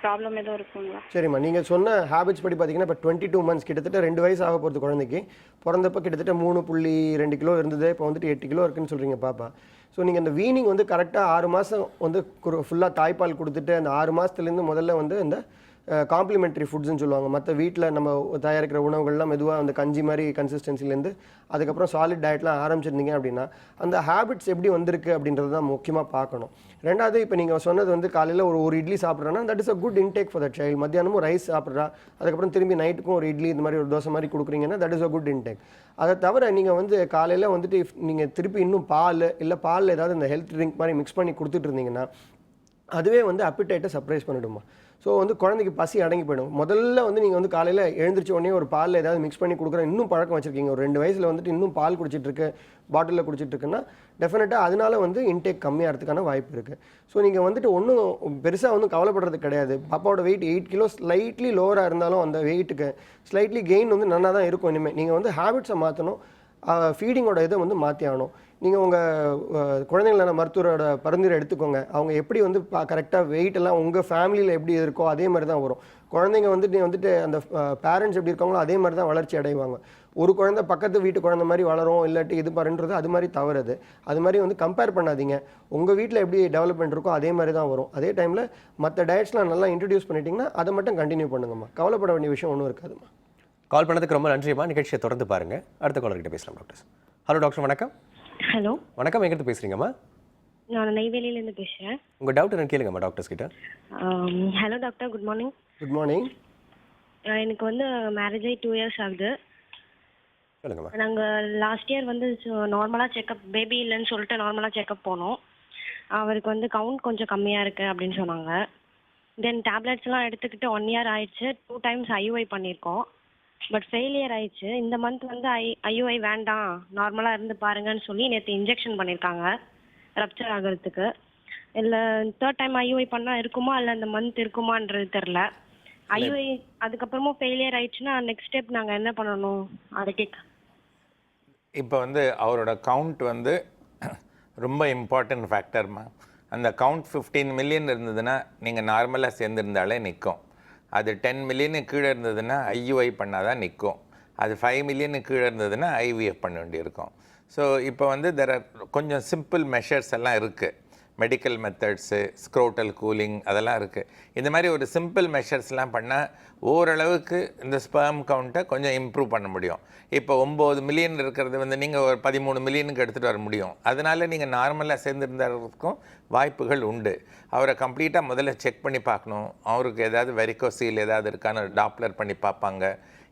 ப்ராப்ளம் எதுவும் இருக்குங்களா? சரிம்மா, நீங்கள் சொன்ன ஹேபிட்ஸ் படி பார்த்தீங்கன்னா இப்போ 22 months கிட்டத்தட்ட 2 வயசு ஆக போகிறது குழந்தைக்கு. பிறந்தப்போ கிட்டத்தட்ட 3.2 கிலோ இருந்தது. இப்போ வந்துட்டு 8 கிலோ இருக்குன்னு சொல்கிறீங்க பாப்பா. ஸோ நீங்கள் இந்த வீனிங் வந்து கரெக்டாக 6 மாதம் வந்து ஃபுல்லாக தாய்ப்பால் கொடுத்துட்டு அந்த 6 மாதத்துலேருந்து முதல்ல வந்து இந்த காம்ப்ளிமெண்ட்ரி ஃபுட்ஸ்ன்னு சொல்லுவாங்க. மற்ற வீட்டில் நம்ம தயாரிக்கிற உணவுகள்லாம் மெதுவாக அந்த கஞ்சி மாதிரி கன்சிஸ்டன்சிலேருந்து அதுக்கப்புறம் சாலிட் டயட்லாம் ஆரம்பிச்சிருந்தீங்க அப்படின்னா அந்த ஹேபிட்ஸ் எப்படி வந்திருக்கு அப்படின்றது தான் முக்கியமாக பார்க்கணும். ரெண்டாவது, இப்போ நீங்கள் சொன்னது வந்து காலையில் ஒரு இட்லி சாப்பிட்றேன்னா that is a good intake for that child. மத்தியானமும் ரைஸ் சாப்பிட்றா, அதுக்கப்புறம் திரும்பி நைட்டுக்கும் ஒரு இட்லி இந்த மாதிரி ஒரு தோசை மாதிரி கொடுக்குறீங்கன்னா that is a good intake. அதை தவிர நீங்கள் வந்து காலையில் வந்துட்டு நீங்கள் திருப்பி இன்னும் பால் இல்லை பாலில் ஏதாவது இந்த ஹெல்த் ட்ரிங்க் மாதிரி மிக்ஸ் பண்ணி கொடுத்துட்டு இருந்தீங்கன்னா அதுவே வந்து அப்பிடைட்டை சர்ப்ரைஸ் பண்ணிவிடுமா. ஸோ வந்து குழந்தைக்கு பசி அடங்கி போயிடும். முதல்ல வந்து நீங்கள் வந்து காலையில் எழுந்திரிச்ச உடனே ஒரு பாலில் ஏதாவது மிக்ஸ் பண்ணி கொடுக்குற இன்னும் பழக்கம் வச்சுருக்கீங்க, ஒரு 2 வயசில் வந்துட்டு இன்னும் பால் குடிச்சிட்ருக்கு, பாட்டிலில் குடிச்சிட்ருக்குன்னா டெஃபினட்டாக அதனால வந்து இன்டேக் கம்மியாகிறதுக்கான வாய்ப்பு இருக்குது. ஸோ நீங்கள் வந்துட்டு ஒன்றும் பெருசாக ஒன்றும் கவலைப்படுறது கிடையாது. பாப்பாவோட வெயிட் 8 கிலோ ஸ்லைட்லி லோவராக இருந்தாலும் அந்த வெயிட்டுக்கு ஸ்லைட்லி கெயின் வந்து நல்லா தான் இருக்கும். இனிமேல் நீங்கள் வந்து ஹேபிட்ஸை மாற்றணும், ஃபீடிங்கோட இதை வந்து மாற்றி ஆகணும். நீங்கள் உங்கள் குழந்தைங்கள மருத்துவரோட பரிந்துரை எடுத்துக்கோங்க. அவங்க எப்படி வந்து கரெக்டாக வெயிட் எல்லாம் உங்கள் ஃபேமிலியில் எப்படி இருக்கோ அதே மாதிரி தான் வரும். குழந்தைங்க வந்துட்டு அந்த பேரண்ட்ஸ் எப்படி இருக்காங்களோ அதே மாதிரி தான் வளர்ச்சி அடைவாங்க. ஒரு குழந்தை பக்கத்து வீட்டு குழந்தை மாதிரி வளரும் இல்லாட்டி இது பாருன்றது அது மாதிரி தவறுது. அது மாதிரி வந்து கம்பேர் பண்ணாதீங்க. உங்கள் வீட்டில் எப்படி டெவலப்மெண்ட் இருக்கோ அதே மாதிரி தான் வரும். அதே டைமில் மற்ற டயட்ஸ்லாம் நல்லா இன்ட்ரடியூஸ் பண்ணிட்டீங்கன்னா அதை மட்டும் கண்டினியூ பண்ணுங்கம்மா. கவலைப்பட வேண்டிய விஷயம் ஒன்றும் இருக்காதும்மா. கால் பண்ணதுக்கு ரொம்ப நன்றிம்மா. நிகழ்ச்சியை தொடர்ந்து பாருங்கள். அடுத்த காலர்கிட்ட பேசலாம் டாக்டர். ஹலோ டாக்டர், வணக்கம். ஹலோ வணக்கம், எங்கிட்ட பேசுகிறீங்கம்மா? நான் நெய்வேலியிலேருந்து பேசுகிறேன். உங்கள் டவுட் என்னன்னு கேளுங்கம்மா டாக்டர்ஸ் கிட்ட. Hello doctor, good morning. Good morning. எனக்கு வந்து மேரேஜ் ஆகி 2 years ஆகுது. சொல்லுங்கம்மா. நாங்கள் லாஸ்ட் இயர் வந்து நார்மலாக செக்கப், பேபி இல்லைன்னு சொல்லிட்டு நார்மலாக செக்கப் போனோம். அவருக்கு வந்து கவுண்ட் கொஞ்சம் கம்மியாக இருக்குது அப்படின்னு சொன்னாங்க. தென் டேப்லெட்ஸ்லாம் எடுத்துக்கிட்டு 1 year ஆயிடுச்சு. 2 times IUI பண்ணியிருக்கோம், பட் ஃபெயிலியர் ஆயிடுச்சு. இந்த மந்த் வந்து IUI வேண்டாம், நார்மலாக இருந்து பாருங்கன்னு சொல்லி நேற்று இன்ஜெக்ஷன் பண்ணியிருக்காங்க ரப்சர் ஆகிறதுக்கு. இல்லை 3rd time IUI பண்ணால் இருக்குமா இல்லை இந்த மந்த் இருக்குமான்றது தெரில. IUI அதுக்கப்புறமும் ஃபெயிலியர் ஆயிடுச்சுன்னா நெக்ஸ்ட் ஸ்டெப் நாங்கள் என்ன பண்ணணும் அதை கேட்க. இப்போ வந்து அவரோட கவுண்ட் வந்து ரொம்ப இம்பார்ட்டன்ட் ஃபேக்டர்மா. அந்த கவுண்ட் 15 million இருந்ததுன்னா நீங்கள் நார்மலாக சேர்ந்துருந்தாலே நிற்கும். அது 10 million கீழே இருந்ததுன்னா IUI பண்ணால் தான் நிற்கும். அது 5 million கீழே இருந்ததுன்னா IVF பண்ண வேண்டியிருக்கும். ஸோ இப்போ வந்து கொஞ்சம் சிம்பிள் மெஷர்ஸ் எல்லாம் இருக்குது. மெடிக்கல் மெத்தட்ஸு, ஸ்க்ரோட்டல் கூலிங் அதெல்லாம் இருக்குது. இந்த மாதிரி ஒரு சிம்பிள் மெஷர்ஸ்லாம் பண்ணால் ஓரளவுக்கு இந்த ஸ்பெர்ம் கவுண்ட்டை கொஞ்சம் இம்ப்ரூவ் பண்ண முடியும். இப்போ 9 million இருக்கிறது வந்து நீங்கள் ஒரு 13 millionக்கு எடுத்துகிட்டு வர முடியும். அதனால் நீங்கள் நார்மலாக சேர்ந்துருந்ததுக்கும் வாய்ப்புகள் உண்டு. அவரை கம்ப்ளீட்டாக முதல்ல செக் பண்ணி பார்க்கணும். அவருக்கு ஏதாவது வெரிகோசீல் ஏதாவது இருக்கான்னு டாப்லர் பண்ணி பார்ப்பாங்க.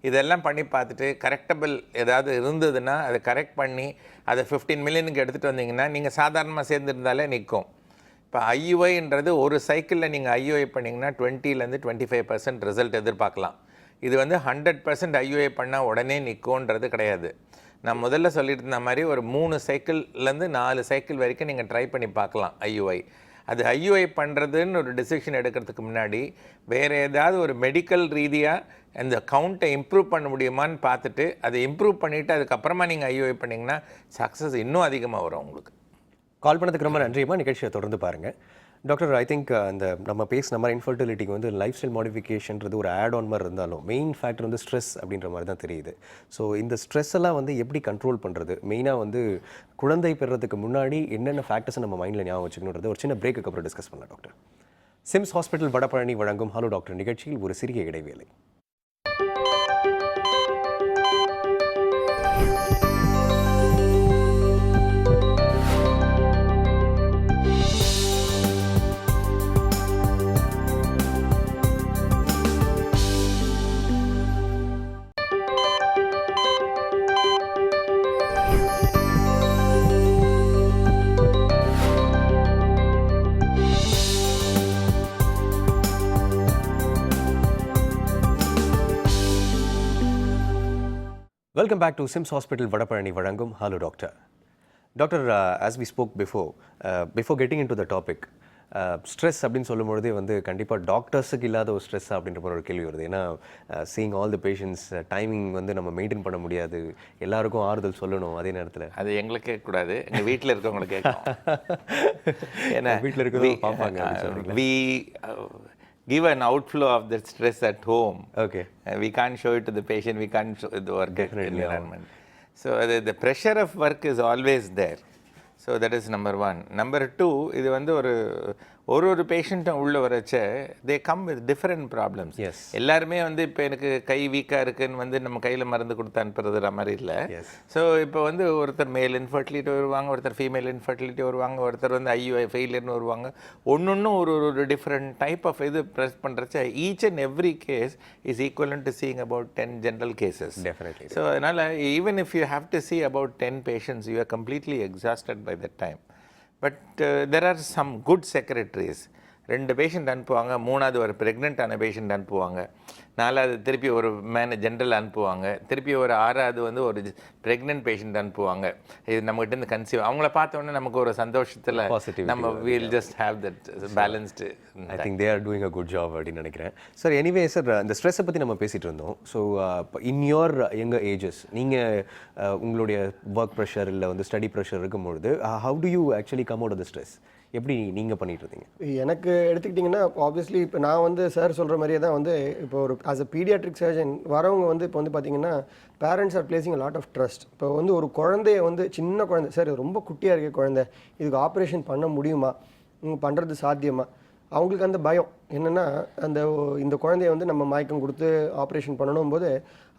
இதெல்லாம் பண்ணி பார்த்துட்டு கரெக்டபிள் ஏதாவது இருந்ததுன்னா அதை கரெக்ட் பண்ணி அதை 15 millionக்கு எடுத்துகிட்டு வந்தீங்கன்னா நீங்கள் சாதாரணமாக சேர்ந்துருந்தாலே நிற்கும். இப்போ IUIன்றது ஒரு சைக்கிளில் நீங்கள் IUI பண்ணிங்கன்னா 20% 25% ரிசல்ட் எதிர்பார்க்கலாம். இது வந்து 100% IUI பண்ணால் உடனே நிற்கும்ன்றது கிடையாது. நான் முதல்ல சொல்லிட்டு இருந்த மாதிரி ஒரு 3 சைக்கிள்லேருந்து 4 சைக்கிள் வரைக்கும் நீங்கள் ட்ரை பண்ணி பார்க்கலாம் IUI. அது IUI பண்ணுறதுன்னு ஒரு டிசிஷன் எடுக்கிறதுக்கு முன்னாடி வேறு ஏதாவது ஒரு மெடிக்கல் ரீதியாக அந்த கவுண்ட்டை இம்ப்ரூவ் பண்ண முடியுமான்னு பார்த்துட்டு அதை இம்ப்ரூவ் பண்ணிவிட்டு அதுக்கப்புறமா நீங்கள் IUI பண்ணிங்கன்னா சக்ஸஸ் இன்னும் அதிகமாக வரும் உங்களுக்கு. கால் பண்ணதுக்கு ரொம்ப நன்றிம்மா. நிகழ்ச்சியை தொடர்ந்து பாருங்கள். டாக்டர், ஐ திங்க் அந்த நம்ம பேசின மாதிரி இன்ஃபர்டிலிட்டிக்கு வந்து லைஃப் ஸ்டைல் மாடிஃபிகேஷன்றது ஒரு ஆட் ஆன் மாதிரி இருந்தாலும் மெயின் ஃபேக்டர் வந்து ஸ்ட்ரெஸ் அப்படின்ற மாதிரி தான் தெரியுது. ஸோ இந்த ஸ்ட்ரெஸ் எல்லாம் வந்து எப்படி கண்ட்ரோல் பண்ணுறது, மெயினாக வந்து குழந்தை பெறுறதுக்கு முன்னாடி என்னென்ன ஃபேக்டர்ஸை நம்ம மைண்டில் ஞாபகம் வச்சுக்கணுன்றது ஒரு சின்ன பிரேக்குக்கு அப்புறம் டிஸ்கஸ் பண்ணலாம் டாக்டர். சிம்ஸ் ஹாஸ்பிட்டல் வடபழனி வழங்கும் ஹலோ டாக்டர் நிகழ்ச்சியில் ஒரு சிறிய இடைவேளை. Welcome back to Sims Hospital Vadapalani Vadangum. Hello, Doctor. Doctor, as we spoke before getting into the topic, stress அப்படின்னு சொல்லும்பொழுதே வந்து கண்டிப்பாக டாக்டர்ஸுக்கு இல்லாத ஒரு ஸ்ட்ரெஸ் அப்படின்ற ஒரு கேள்வி வருது. ஏன்னா seeing all the patients timing வந்து நம்ம மெயின்டைன் பண்ண முடியாது, எல்லாருக்கும் ஆறுதல் சொல்லணும் அதே நேரத்தில். அது எங்களுக்கு கேட்கக்கூடாது, எங்கள் வீட்டில் இருக்கவங்களுக்கு கேட்கணும். ஏன்னா வீட்டில் இருக்கிறவங்க பார்ப்பாங்க. we give an outflow of that stress at home. Okay. We can't show it to the patient, we can't show it to the work environment. So the pressure of work is always there. So that is number one. Number two, இது வந்து ஒரு பேஷண்ட்டும் உள்ள வரச்ச they come with different problems. எல்லாருமே வந்து இப்போ எனக்கு கை வீக்காக இருக்குன்னு வந்து நம்ம கையில் மருந்து கொடுத்து அனுப்புறதுற மாதிரி இல்லை. ஸோ இப்போ வந்து ஒருத்தர் மேல் இன்ஃபர்டிலிட்டி வருவாங்க, ஒருத்தர் ஃபீமேல் இன்ஃபர்டிலிட்டி வருவாங்க, ஒருத்தர் வந்து ஐயூஐ ஃபெயிலியர்னு வருவாங்க. ஒன்று ஒரு டிஃப்ரெண்ட் டைப் ஆஃப் இது ப்ரெஸ் பண்ணுறச்ச each and every case is equivalent to seeing about 10 general cases. Definitely. So அதனால் even if you have to see about 10 patients, you are completely exhausted by that time. But there are some good secretaries. 2 patient அனுப்புவாங்க, 3வது ஒரு ப்ரெக்னென்ட்டான patient அனுப்புவாங்க, 4வது திருப்பி ஒரு general அனுப்புவாங்க, திருப்பி ஒரு 6வது வந்து ஒரு ப்ரெக்னென்ட் பேஷண்ட் அனுப்புவாங்க. இது நம்மகிட்ட இருந்து கன்சீவ் அவங்கள பார்த்தோன்னே நமக்கு ஒரு சந்தோஷத்தில் நம்ம will just have that balanced. I think they are doing a good job அப்படின்னு நினைக்கிறேன். சார் எனிவே சார், இந்த ஸ்ட்ரெஸ்ஸை பற்றி நம்ம பேசிகிட்டு இருந்தோம். So in your younger ages நீங்கள் உங்களுடைய ஒர்க் ப்ரெஷர் இல்லை வந்து ஸ்டடி ப்ரெஷர் இருக்கும்பொழுது how do you actually come out of the stress? எப்படி நீங்கள் பண்ணிட்டு இருந்தீங்க? எனக்கு எடுத்துக்கிட்டிங்கன்னா ஆப்வியஸ்லி இப்போ நான் வந்து சார் சொல்கிற மாதிரியே தான் வந்து இப்போ ஒரு ஆஸ் அ பீடியாட்ரிக் சர்ஜன் வரவங்க வந்து இப்போ வந்து பார்த்தீங்கன்னா parents are placing lot of trust. இப்போ வந்து ஒரு குழந்தைய வந்து சின்ன குழந்தை, சார் ரொம்ப குட்டியாக இருக்க குழந்தை, இதுக்கு ஆப்ரேஷன் பண்ண முடியுமா, பண்ணுறது சாத்தியமா, அவங்களுக்கு அந்த பயம் என்னென்னா இந்த குழந்தைய வந்து நம்ம மயக்கம் கொடுத்து ஆப்ரேஷன் பண்ணணும் போது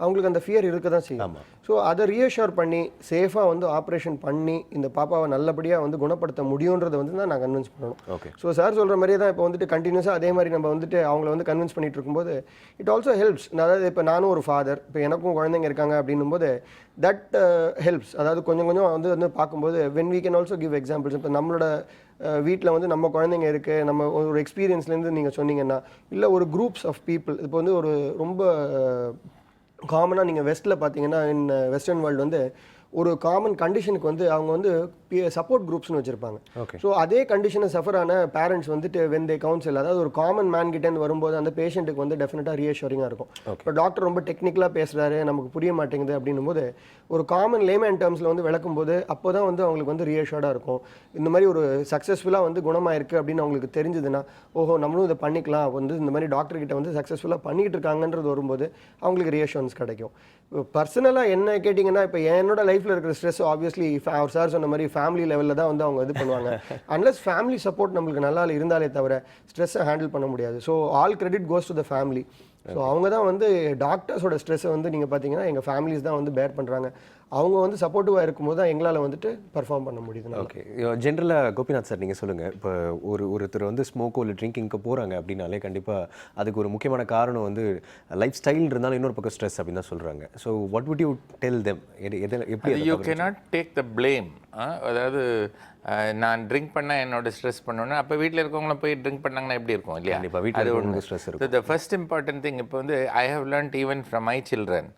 அவங்களுக்கு அந்த ஃபியர் இருக்க தான் செய்யும். ஸோ அதை ரீஅஷ்யூர் பண்ணி சேஃபாக வந்து ஆப்ரேஷன் பண்ணி இந்த பாப்பாவை நல்லபடியாக வந்து குணப்படுத்த முடியுன்றதை வந்து தான் நான் கன்வின்ஸ் பண்ணணும். ஓகே. ஸோ சார் சொல்கிற மாதிரியே தான் இப்போ வந்துட்டு கண்டினியூஸாக அதே மாதிரி நம்ம வந்துட்டு அவங்கள வந்து கன்வின்ஸ் பண்ணிட்டு இருக்கும்போது இட் ஆல்சோ ஹெல்ப்ஸ். அதாவது இப்போ நானும் ஒரு ஃபாதர், இப்போ எனக்கும் குழந்தைங்க இருக்காங்க அப்படின்னும் போது தட் ஹெல்ப்ஸ். அதாவது கொஞ்சம் வந்து பார்க்கும்போது when we can also give examples. இப்போ நம்மளோட வீட்டில் வந்து நம்ம குழந்தைங்க இருக்குது, நம்ம ஒரு எக்ஸ்பீரியன்ஸ்லேருந்து நீங்கள் சொன்னீங்கன்னா, இல்லை ஒரு குரூப்ஸ் ஆஃப் பீப்புள். இப்போ வந்து ஒரு ரொம்ப காமனாக நீங்கள் வெஸ்ட்டில் பார்த்தீங்கன்னா வெஸ்டர்ன் வேர்ல்டு வந்து ஒரு காமன் கண்டிஷனுக்கு வந்து அவங்க வந்து சப்போர்ட் குரூப்ஸ்னு வச்சுருப்பாங்க. ஸோ அதே கண்டிஷனை சஃபர் ஆன பேரண்ட்ஸ் வந்துட்டு வென் தே கவுன்சில், அதாவது ஒரு காமன் மேன் கிட்டேருந்து வரும்போது அந்த பேஷண்ட்டுக்கு வந்து டெஃபினட்டாக ரீஅஷ்யூரிங்காக இருக்கும். இப்போ டாக்டர் ரொம்ப டெக்னிக்கலாக பேசுகிறாரு, நமக்கு புரிய மாட்டேங்குது அப்படின்னும் போது ஒரு காமன் லேமேன் டேர்ம்ஸில் வந்து விளக்கும் போது அப்போ தான் வந்து அவங்களுக்கு வந்து ரீஅஷ்யூர்டாக இருக்கும். இந்த மாதிரி ஒரு சக்ஸஸ்ஃபுல்லாக வந்து குணமாயிருக்கு அப்படின்னு அவங்களுக்கு தெரிஞ்சதுன்னா, ஓஹோ நம்மளும் இதை பண்ணிக்கலாம், வந்து இந்த மாதிரி டாக்டர்கிட்ட வந்து சக்ஸஸ்ஃபுல்லாக பண்ணிக்கிட்டு இருக்காங்கன்றது வரும்போது அவங்களுக்கு ரீஅஷ்யூரன்ஸ் கிடைக்கும். பர்சனலாக என்ன கேட்டிங்கன்னா, இப்போ என்னோட லைஃப்பில் இருக்கிற ஸ்ட்ரெஸ் ஆப்வியஸ்லி அவர் சார் சொன்ன மாதிரி ஃபேமிலி லெவலில் தான் வந்து அவங்க இது பண்ணுவாங்க. அன்லஸ் ஃபேமிலி சப்போர்ட் நம்மளுக்கு நல்லா இருந்தாலே தவிர ஸ்ட்ரெஸ்ஸை ஹேண்டில் பண்ண முடியாது. So all credit goes to the family. So அவங்க தான் வந்து டாக்டர்ஸோட ஸ்ட்ரெஸ்ஸை வந்து நீங்கள் பார்த்தீங்கன்னா எங்கள் ஃபேமிலிஸ் தான் வந்து பேர் பண்ணுறாங்க. அவங்க வந்து சப்போர்ட்டிவாக இருக்கும்போது தான் எங்களால் வந்துட்டு பர்ஃபார்ம் பண்ண முடியுது. ஓகே. ஜென்ரலாக கோபிநாத் சார் நீங்கள் சொல்லுங்கள், இப்போ ஒருத்தர் வந்து ஸ்மோக்கோ இல்லை ட்ரிங்கிங்க்கு போகிறாங்க அப்படின்னாலே கண்டிப்பாக அதுக்கு ஒரு முக்கியமான காரணம் வந்து லைஃப் ஸ்டைல் இருந்தாலும் இன்னொரு பக்கம் ஸ்ட்ரெஸ் அப்படின்னு தான் சொல்கிறாங்க. So what would you tell them? எப்படி you cannot take the blame. அதாவது நான் ட்ரிங்க் பண்ணால் என்னோட ஸ்ட்ரெஸ் பண்ணோன்னா அப்போ வீட்டில் இருக்கவங்கள போய் ட்ரிங்க் பண்ணாங்கன்னா எப்படி இருக்கும் இல்லையா? கண்டிப்பாக வீட்டில் ஒன்று ஸ்ட்ரெஸ் இருக்கும். த ஃபர்ஸ்ட் இம்பார்ட்டன்ட் திங் இப்போ வந்து I have learnt even from my children.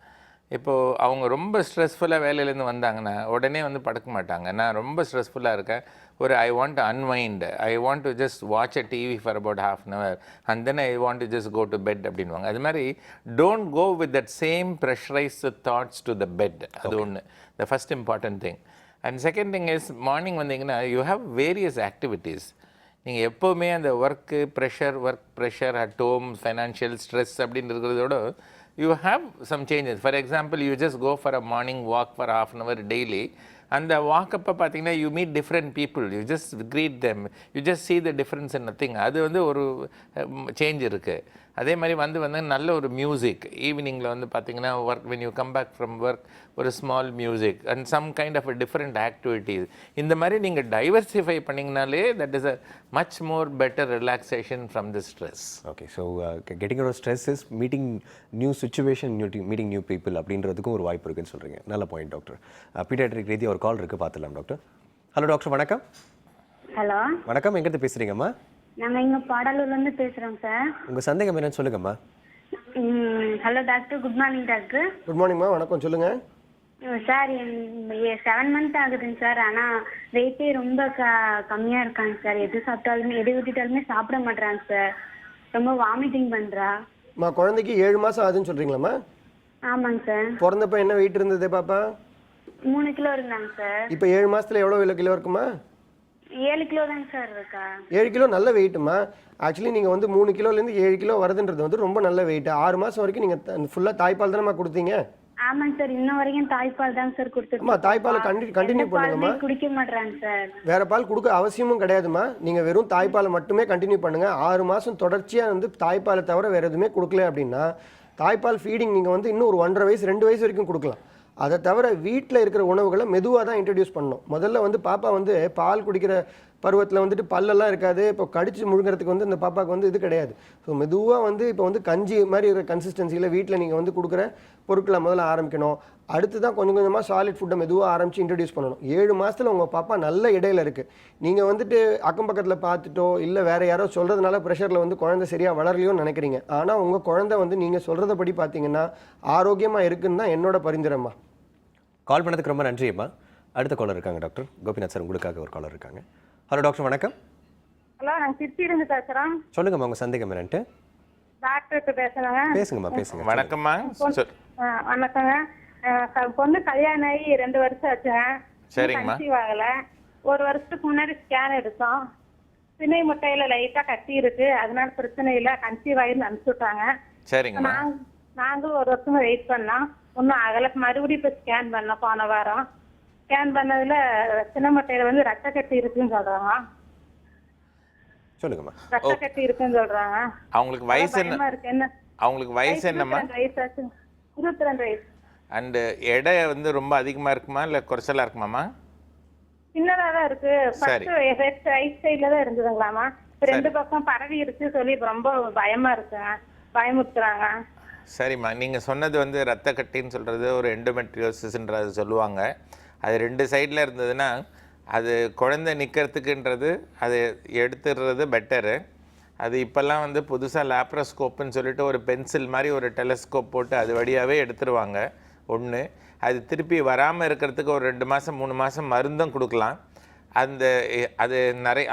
இப்போது அவங்க ரொம்ப ஸ்ட்ரெஸ்ஃபுல்லாக வேலையிலேருந்து வந்தாங்கன்னா உடனே வந்து படுக்க மாட்டாங்க. நான் ரொம்ப ஸ்ட்ரெஸ்ஃபுல்லாக இருக்கேன், ஒரு I want to unwind, I want to just watch a TV for about ½ an hour and then I want to just go to bed அப்படின்வாங்க. அது மாதிரி don't go with that same pressurised thoughts to the bed. அது ஒன்று, the first important thing. And second thing is morning வந்தீங்கன்னா you have various activities. நீங்கள் எப்போவுமே அந்த work pressure at home, financial stress அப்படின்னு இருக்கிறதோட you have some changes. For example, you just go for a morning walk for ½ an hour daily, and the walk up பார்த்தீங்கன்னா you meet different people, you just greet them, you just see the difference in nothing. அது வந்து ஒரு change இருக்குது. அதே மாதிரி வந்து நல்ல ஒரு மியூசிக் ஈவினிங்கில் வந்து பார்த்தீங்கன்னா work when you come back from work ஒரு small music and some kind of different activities. இந்த மாதிரி நீங்கள் டைவர்சிஃபை பண்ணிங்கனாலே that is a much more better relaxation from the stress. Okay. So getting out stress is meeting new situation, meeting new people அப்படின்றதுக்கும் ஒரு வாய்ப்பு இருக்குன்னு சொல்கிறீங்க. நல்ல பாயிண்ட் டாக்டர். பீடியாட்ரிக் ரீதியாக ஒரு கால் இருக்குது, பார்த்துலாம் டாக்டர். ஹலோ டாக்டர், வணக்கம். ஹலோ வணக்கம், எங்கிருந்து பேசுகிறீங்கம்மா? நாங்கள் இங்கே பாடாலூர்லேருந்து பேசுகிறோங்க சார். உங்கள் சந்தேகம் என்னன்னு சொல்லுங்கம்மா. Hello doctor, good morning doctor. Good மார்னிங்மா, வணக்கம், சொல்லுங்கள். சார் 7 மந்த் ஆகுதுங்க சார். ஆனால் வெயிட்டே ரொம்ப கம்மியாக இருக்காங்க சார். எது சாப்பிட்டாலுமே எது ஊற்றிட்டாலுமே சாப்பிட மாட்றாங்க சார். ரொம்ப வாமிட்டிங் பண்ணுறா. அம்மா குழந்தைக்கு 7 மாதம் ஆகுதுன்னு சொல்கிறீங்களாம்மா? ஆமாங்க சார். பிறந்தப்ப என்ன வெயிட் இருந்தது பாப்பா? 3 கிலோ இருந்தாங்க சார். இப்போ 7 மாதத்தில் எவ்வளோ கிலோ இருக்குமா? 7 கிலோ தாங்க சார் இருக்கா. 7 கிலோ நல்ல வெயிட்டுமா. ஆக்சுவலி நீங்கள் வந்து 3 கிலோலேருந்து 7 கிலோ வருதுன்றது வந்து ரொம்ப நல்ல வெயிட். 6 மாதம் வரைக்கும் நீங்கள் ஃபுல்லாக தாய்ப்பால் தானேம்மா கொடுத்தீங்க? ஆமாங்க சார். இன்ன வரைக்கும் தாய்ப்பால் தாங்க சார் கொடுத்துருக்கோம். அம்மா தாய்ப்பாலை கண்டினியூ பண்ணுங்கம்மா. குடிக்க மாட்றாங்க சார். வேற பால் கொடுக்க அவசியமும் கிடையாதுமா. நீங்கள் வெறும் தாய்ப்பாலை மட்டுமே கண்டினியூ பண்ணுங்க. 6 மாதம் தொடர்ச்சியாக வந்து தாய்ப்பாலை தவிர வேறு எதுவுமே கொடுக்கல அப்படின்னா தாய்ப்பால் ஃபீடிங் நீங்கள் வந்து இன்னும் ஒரு 1.5 வயசு 2 வயசு வரைக்கும் கொடுக்கலாம். அதை தவிர வீட்டில் இருக்கிற உணவுகளை மெதுவாக தான் இன்ட்ரடியூஸ் பண்ணணும். முதல்ல வந்து பாப்பா வந்து பால் குடிக்கிற பருவத்தில் வந்துட்டு பல்லெல்லாம் இருக்காது. இப்போ கடிச்சு முழுங்கிறதுக்கு வந்து இந்த பாப்பாவுக்கு வந்து இது கிடையாது. ஸோ மெதுவாக வந்து இப்போ வந்து கஞ்சி மாதிரி இருக்கிற கன்சிஸ்டன்சியில் வீட்டில் நீங்கள் வந்து கொடுக்குற பொருட்களை முதல்ல ஆரம்பிக்கணும். அடுத்து தான் கொஞ்சம் கொஞ்சமாக சாலிட் ஃபுட்டை மெதுவாக ஆரம்பித்து இன்ட்ரடியூஸ் பண்ணணும். 7 மாதத்தில் உங்கள் பாப்பா நல்ல இடையில இருக்குது. நீங்கள் வந்துட்டு அக்கம் பக்கத்தில் பார்த்துட்டோ இல்லை வேறு யாரோ சொல்கிறதுனால ப்ரெஷரில் வந்து குழந்தை சரியாக வளரலையோன்னு நினைக்கிறீங்க. ஆனால் உங்கள் குழந்தை வந்து நீங்கள் சொல்கிறதபடி பார்த்தீங்கன்னா ஆரோக்கியமாக இருக்குன்னு தான் என்னோட பரிந்துரைம்மா. கால் பண்ணதுக்கு ரொம்ப நன்றி அம்மா. அடுத்த காலர் இருக்காங்க டாக்டர் கோபிநாத் சார், உங்களுக்காக ஒரு காலர் இருக்காங்க. ஹலோ டாக்டர், வணக்கம். ஹலோ, நாங்கள் திருச்சியிலிருந்து பேசுகிறோம். சொல்லுங்கம்மா உங்கள் சந்தேகம் என்னன்ட்டு. டாக்டர்கிட்ட பேசுகிறேங்க. பேசுங்கம்மா பேசுங்க. வணக்கம்மா. வணக்கங்க. பொண்ணு கல்யாணம் ஆகி 2 வருஷம் ஆச்சுங்க. சரிங்கம்மா. கன்சீவ் ஆகலை. 1 வருஷத்துக்கு முன்னாடி ஸ்கேன் எடுத்தோம். திணை முட்டையில் லைட்டாக கட்டி இருக்கு. அதனால பிரச்சனை இல்லை, கன்சீவ் ஆகிருந்து அனுப்பிச்சு விட்டாங்க. சரிங்கம்மா. நாங்களும் 1 வருஷமா வெயிட் பண்ணோம். ஒன்றும் ஆகலை. மறுபடியும் இப்போ ஸ்கேன் பண்ணோம் போன வாரம். ஸ்கேன் பண்ணதில் சின்ன முட்டையில் வந்து ரத்த கட்டி இருக்குன்னு சொல்கிறாங்க. சொல்லுங்கம்மா. ரத்த கட்டி இருக்குன்னு சொல்கிறாங்க. அவங்களுக்கு வயசு என்ன? அவங்களுக்கு வயசு என்னம்மா? 22 வயசு ஆச்சு. 22 வயசு. அண்டு எடை வந்து ரொம்ப அதிகமாக இருக்குமா இல்லை குறைச்சலாக இருக்குமாம்மா? சின்னதாக தான் இருக்கு. ஃபர்ஸ்ட் ரைட் சைடில் தான் இருந்ததுங்களாமா. இப்போ 2 பக்கம் பரவி இருக்கு சொல்லி ரொம்ப பயமா இருக்குங்க. பயமுறுத்துறாங்க. சரிம்மா, நீங்கள் சொன்னது வந்து ரத்த கட்டின்னு சொல்கிறது ஒரு எண்டோமெட்ரியோசிஸ்ன்றது சொல்லுவாங்க. அது 2 சைடில் இருந்ததுன்னா அது குழந்தை நிற்கிறதுக்குன்றது அது எடுத்துடுறது பெட்டரு. அது இப்போல்லாம் வந்து புதுசாக லேப்ரோஸ்கோப்புன்னு சொல்லிட்டு ஒரு பென்சில் மாதிரி ஒரு டெலஸ்கோப் போட்டு அது வழியாகவே எடுத்துருவாங்க. ஒன்று அது திருப்பி வராமல் இருக்கிறதுக்கு ஒரு 2 மாதம் 3 மாதம் மருந்தும் கொடுக்கலாம். அது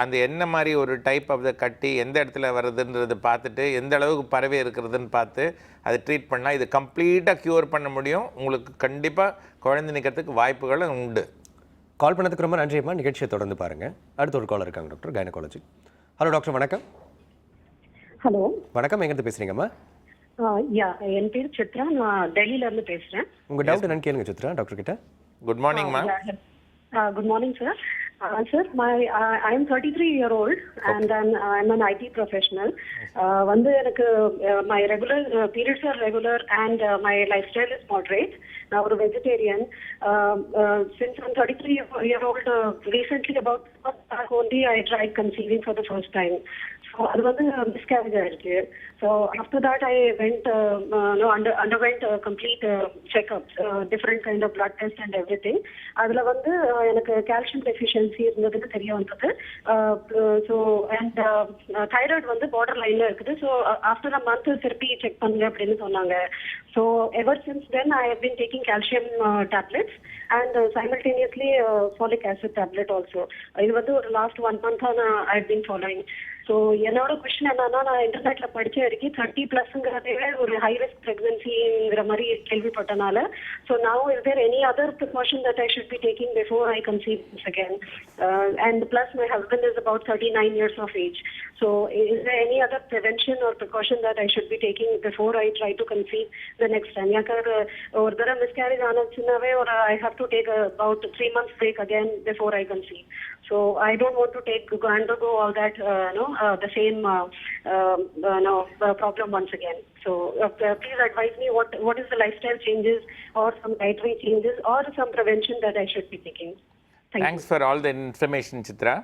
அந்த என்ன மாதிரி ஒரு டைப் ஆஃப் த கட்டி எந்த இடத்துல வருதுன்றது பார்த்துட்டு எந்த அளவுக்கு பரவி இருக்கிறதுன்னு பார்த்து அதை ட்ரீட் பண்ணால் இது கம்ப்ளீட்டாக க்யூர் பண்ண முடியும். உங்களுக்கு கண்டிப்பாக குழந்தை நிற்கிறதுக்கு வாய்ப்புகளும் உண்டு. கால் பண்ணதுக்கு ரொம்ப நன்றிம்மா. நிகழ்ச்சியை தொடர்ந்து பாருங்கள். அடுத்த ஒரு காலர் இருக்காங்க டாக்டர், கைனகாலஜி. ஹலோ டாக்டர், வணக்கம். ஹலோ வணக்கம். எங்கேருந்து பேசுகிறீங்கம்மா? என் பேர் சித்ரா. நான் டெல்லியிலேருந்து பேசுகிறேன். உங்கள் டவுட் என்னன்னு கேளுங்க சித்ரா டாக்டர் கிட்ட. Good மார்னிங்மா. Good morning, sir. Sir, I am 33-year-old and then I'm an IT professional. வந்து எனக்கு my regular periods are regular and my lifestyle is moderate. நான் ஒரு vegetarian. Since I'm 33-year-old, recently about only I tried conceiving for the first time. So அது வந்து miscarriage ஆயிடுச்சு. So after that I went underwent a complete checkup, different kind of blood test and everything. அதுல வந்து எனக்கு calcium deficiency இருந்ததுன்னு தெரிய வந்தது. So and thyroid வந்து border lineல இருக்குது. So after a month திருப்பி செக் பண்ணுங்க அப்படின்னு சொன்னாங்க. So ever since then I have been taking calcium tablets and simultaneously folic acid tablet also. இது வந்து ஒரு last 1 month I have been following. So என்னோட கொஸ்டின் என்னன்னா, நான் இன்டர்நெட்ல படிச்ச வரைக்கும் 30+ங்கிறதே ஒரு ஹை ரிஸ்க் பிரெக்னன்சிங்கிற மாதிரி கேள்விப்பட்டனால, so now is there any other precaution that I should be taking before I conceive this again? And plus my husband is about 39 years of age. So is there any other prevention or precaution that I should be taking before I try to conceive the next time? याकर और दरा miscarriage आना चुनावे और I have to take about 3 months break again before I conceive. So I don't want to undergo all that the same problem once again. So please advise me what is the lifestyle changes or some dietary changes or some prevention that I should be taking. Thanks for all the information, Chitra.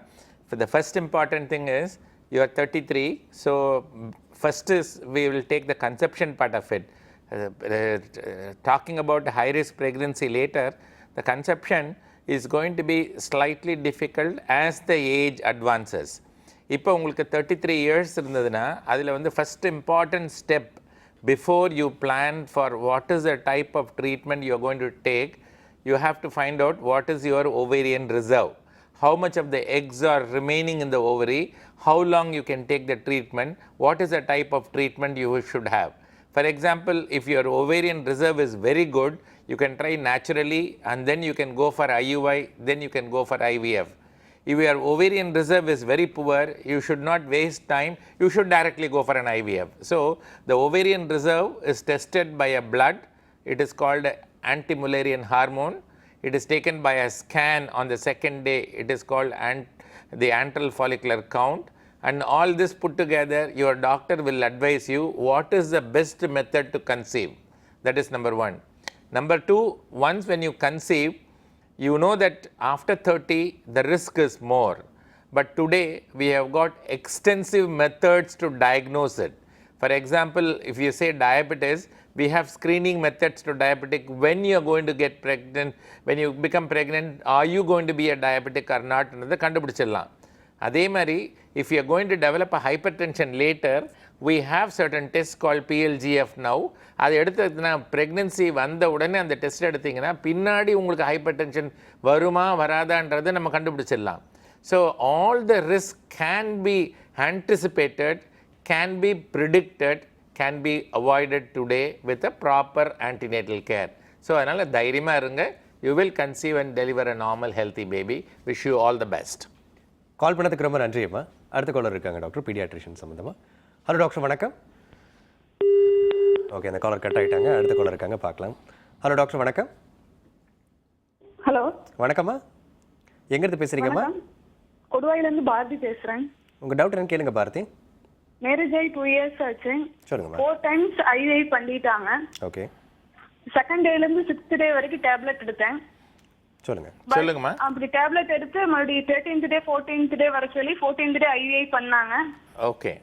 For the first important thing is you are 33, so first is we will take the conception part of it. Talking about high risk pregnancy later, the conception is going to be slightly difficult as the age advances. இப்போ உங்களுக்கு 33 years இருந்ததுன்னா அதில் வந்து first important step before you plan for what is the type of treatment you are going to take, you have to find out what is your ovarian reserve. How much of the eggs are remaining in the ovary, how long you can take the treatment, what is the type of treatment you should have. For example, if your ovarian reserve is very good, you can try naturally and then you can go for IUI, then you can go for IVF. If your ovarian reserve is very poor, you should not waste time, you should directly go for an IVF. So, the ovarian reserve is tested by a blood, it is called anti-Mullerian hormone. It is taken by a scan on the second day, it is called the antral follicular count, and all this put together, your doctor will advise you what is the best method to conceive. That is number one. Number two, once when you conceive, you know that after 30, the risk is more. But today, we have got extensive methods to diagnose it. For example, if you say diabetes, we have screening methods to diabetic. When you are going to get pregnant, when you become pregnant, are you going to be a diabetic or not? கண்டுபிடிச்சிடலாம். அதே மாதிரி, if you are going to develop a hypertension later, we have certain tests called PLGF now. அது எடுத்ததுனா pregnancy வந்த உடனே அந்த test எடுத்தீங்கன்னா பின்னாடி உங்களுக்கு hypertension வருமா வராதான்றதை நம்ம கண்டுபிடிச்சிடலாம். So all the risk can be anticipated, can be predicted, can be avoided today with a proper antenatal care. So அதனால தைரியமா இருங்க. You will conceive and deliver a normal healthy baby. Wish you all the best. கால் பண்ணதுக்கு ரொம்ப நன்றி அம்மா. அடுத்த collar இருக்காங்க doctor, paediatrician சம்மந்தமாக. ஹலோ டாக்டர் வணக்கம். ஓகே, அந்த காலர் கட் ஆகிட்டாங்க. அடுத்த காலர் இருக்காங்க, பார்க்கலாம். ஹலோ டாக்டர் வணக்கம். ஹலோ வணக்கம்மா, எங்கேருந்து பேசுகிறீங்கம்மா? கொடுவாயிலேருந்து பாரதி பேசுகிறேன். உங்கள் டவுட் என்னன்னு கேளுங்க பாரதி. மேரேஜ் ஆகி 2 years ஆச்சு. சொல்லுங்கம்மா. 4 times IVI பண்ணிட்டாங்க. ஓகே. செகண்ட் டேலேருந்து 6th day வரைக்கும் டேப்லெட் எடுத்தேன். சொல்லுங்கம்மா. அப்படி டேப்லெட் எடுத்து மறுபடியும் 13th day 14th day வர சொல்லி 14th day IVI பண்ணாங்க. ஓகே.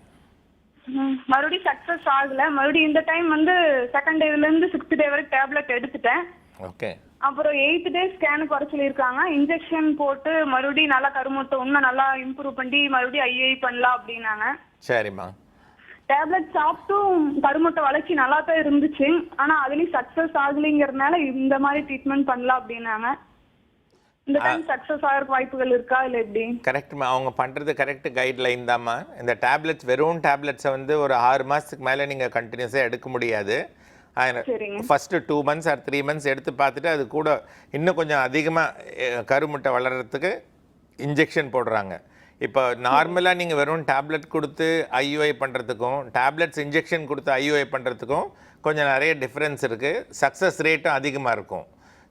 மறுபடியும் சக்சஸ் ஆகல. மறுபடியும் இந்த டைம் வந்து செகண்ட் டேல இருந்து 6th day வரைக்கும் டேப்லெட் எடுத்துட்டேன். ஓகே. அப்புறம் 8th day ஸ்கேனுக்கு வர சொல்லியிருக்காங்க. இன்ஜெக்ஷன் போட்டு மறுபடியும் நல்லா கருமுட்டை இன்னும் நல்லா இம்ப்ரூவ் பண்ணி மறுபடியும் IVI பண்ணலாம் அப்படின்னாங்க. சரிம்மா. டேப்லெட் சாப்பிட்டும் கருமுட்டை வளர்ச்சி நல்லா தான் இருந்துச்சு. ஆனா அதுலயும் சக்சஸ் ஆகலைங்கிறதுனால இந்த மாதிரி ட்ரீட்மெண்ட் பண்ணலாம் அப்படின்னாங்க. இந்த டைம் சக்சஸ் ஆகிற வாய்ப்புகள் இருக்கா இல்லை எப்படி? கரெக்ட்மா, அவங்க பண்ணுறது கரெக்ட் கைட்லைன் தான்மா. இந்த டேப்லெட்ஸ் வெறும் டேப்லெட்ஸை வந்து ஒரு 6 மாதத்துக்கு மேலே நீங்கள் கண்டினியூஸாக எடுக்க முடியாது. ஃபஸ்ட்டு 2 months ஆர் 3 months எடுத்து பார்த்துட்டு அது கூட இன்னும் கொஞ்சம் அதிகமாக கருமுட்டை வளர்கிறதுக்கு இன்ஜெக்ஷன் போடுறாங்க. இப்போ நார்மலாக நீங்கள் வெறும் டேப்லெட் கொடுத்து IUI பண்ணுறதுக்கும் டேப்லெட்ஸ் இன்ஜெக்ஷன் கொடுத்து IUI பண்ணுறதுக்கும் கொஞ்சம் நிறைய டிஃப்ரென்ஸ் இருக்குது. சக்ஸஸ் ரேட்டும் அதிகமாக இருக்கும்.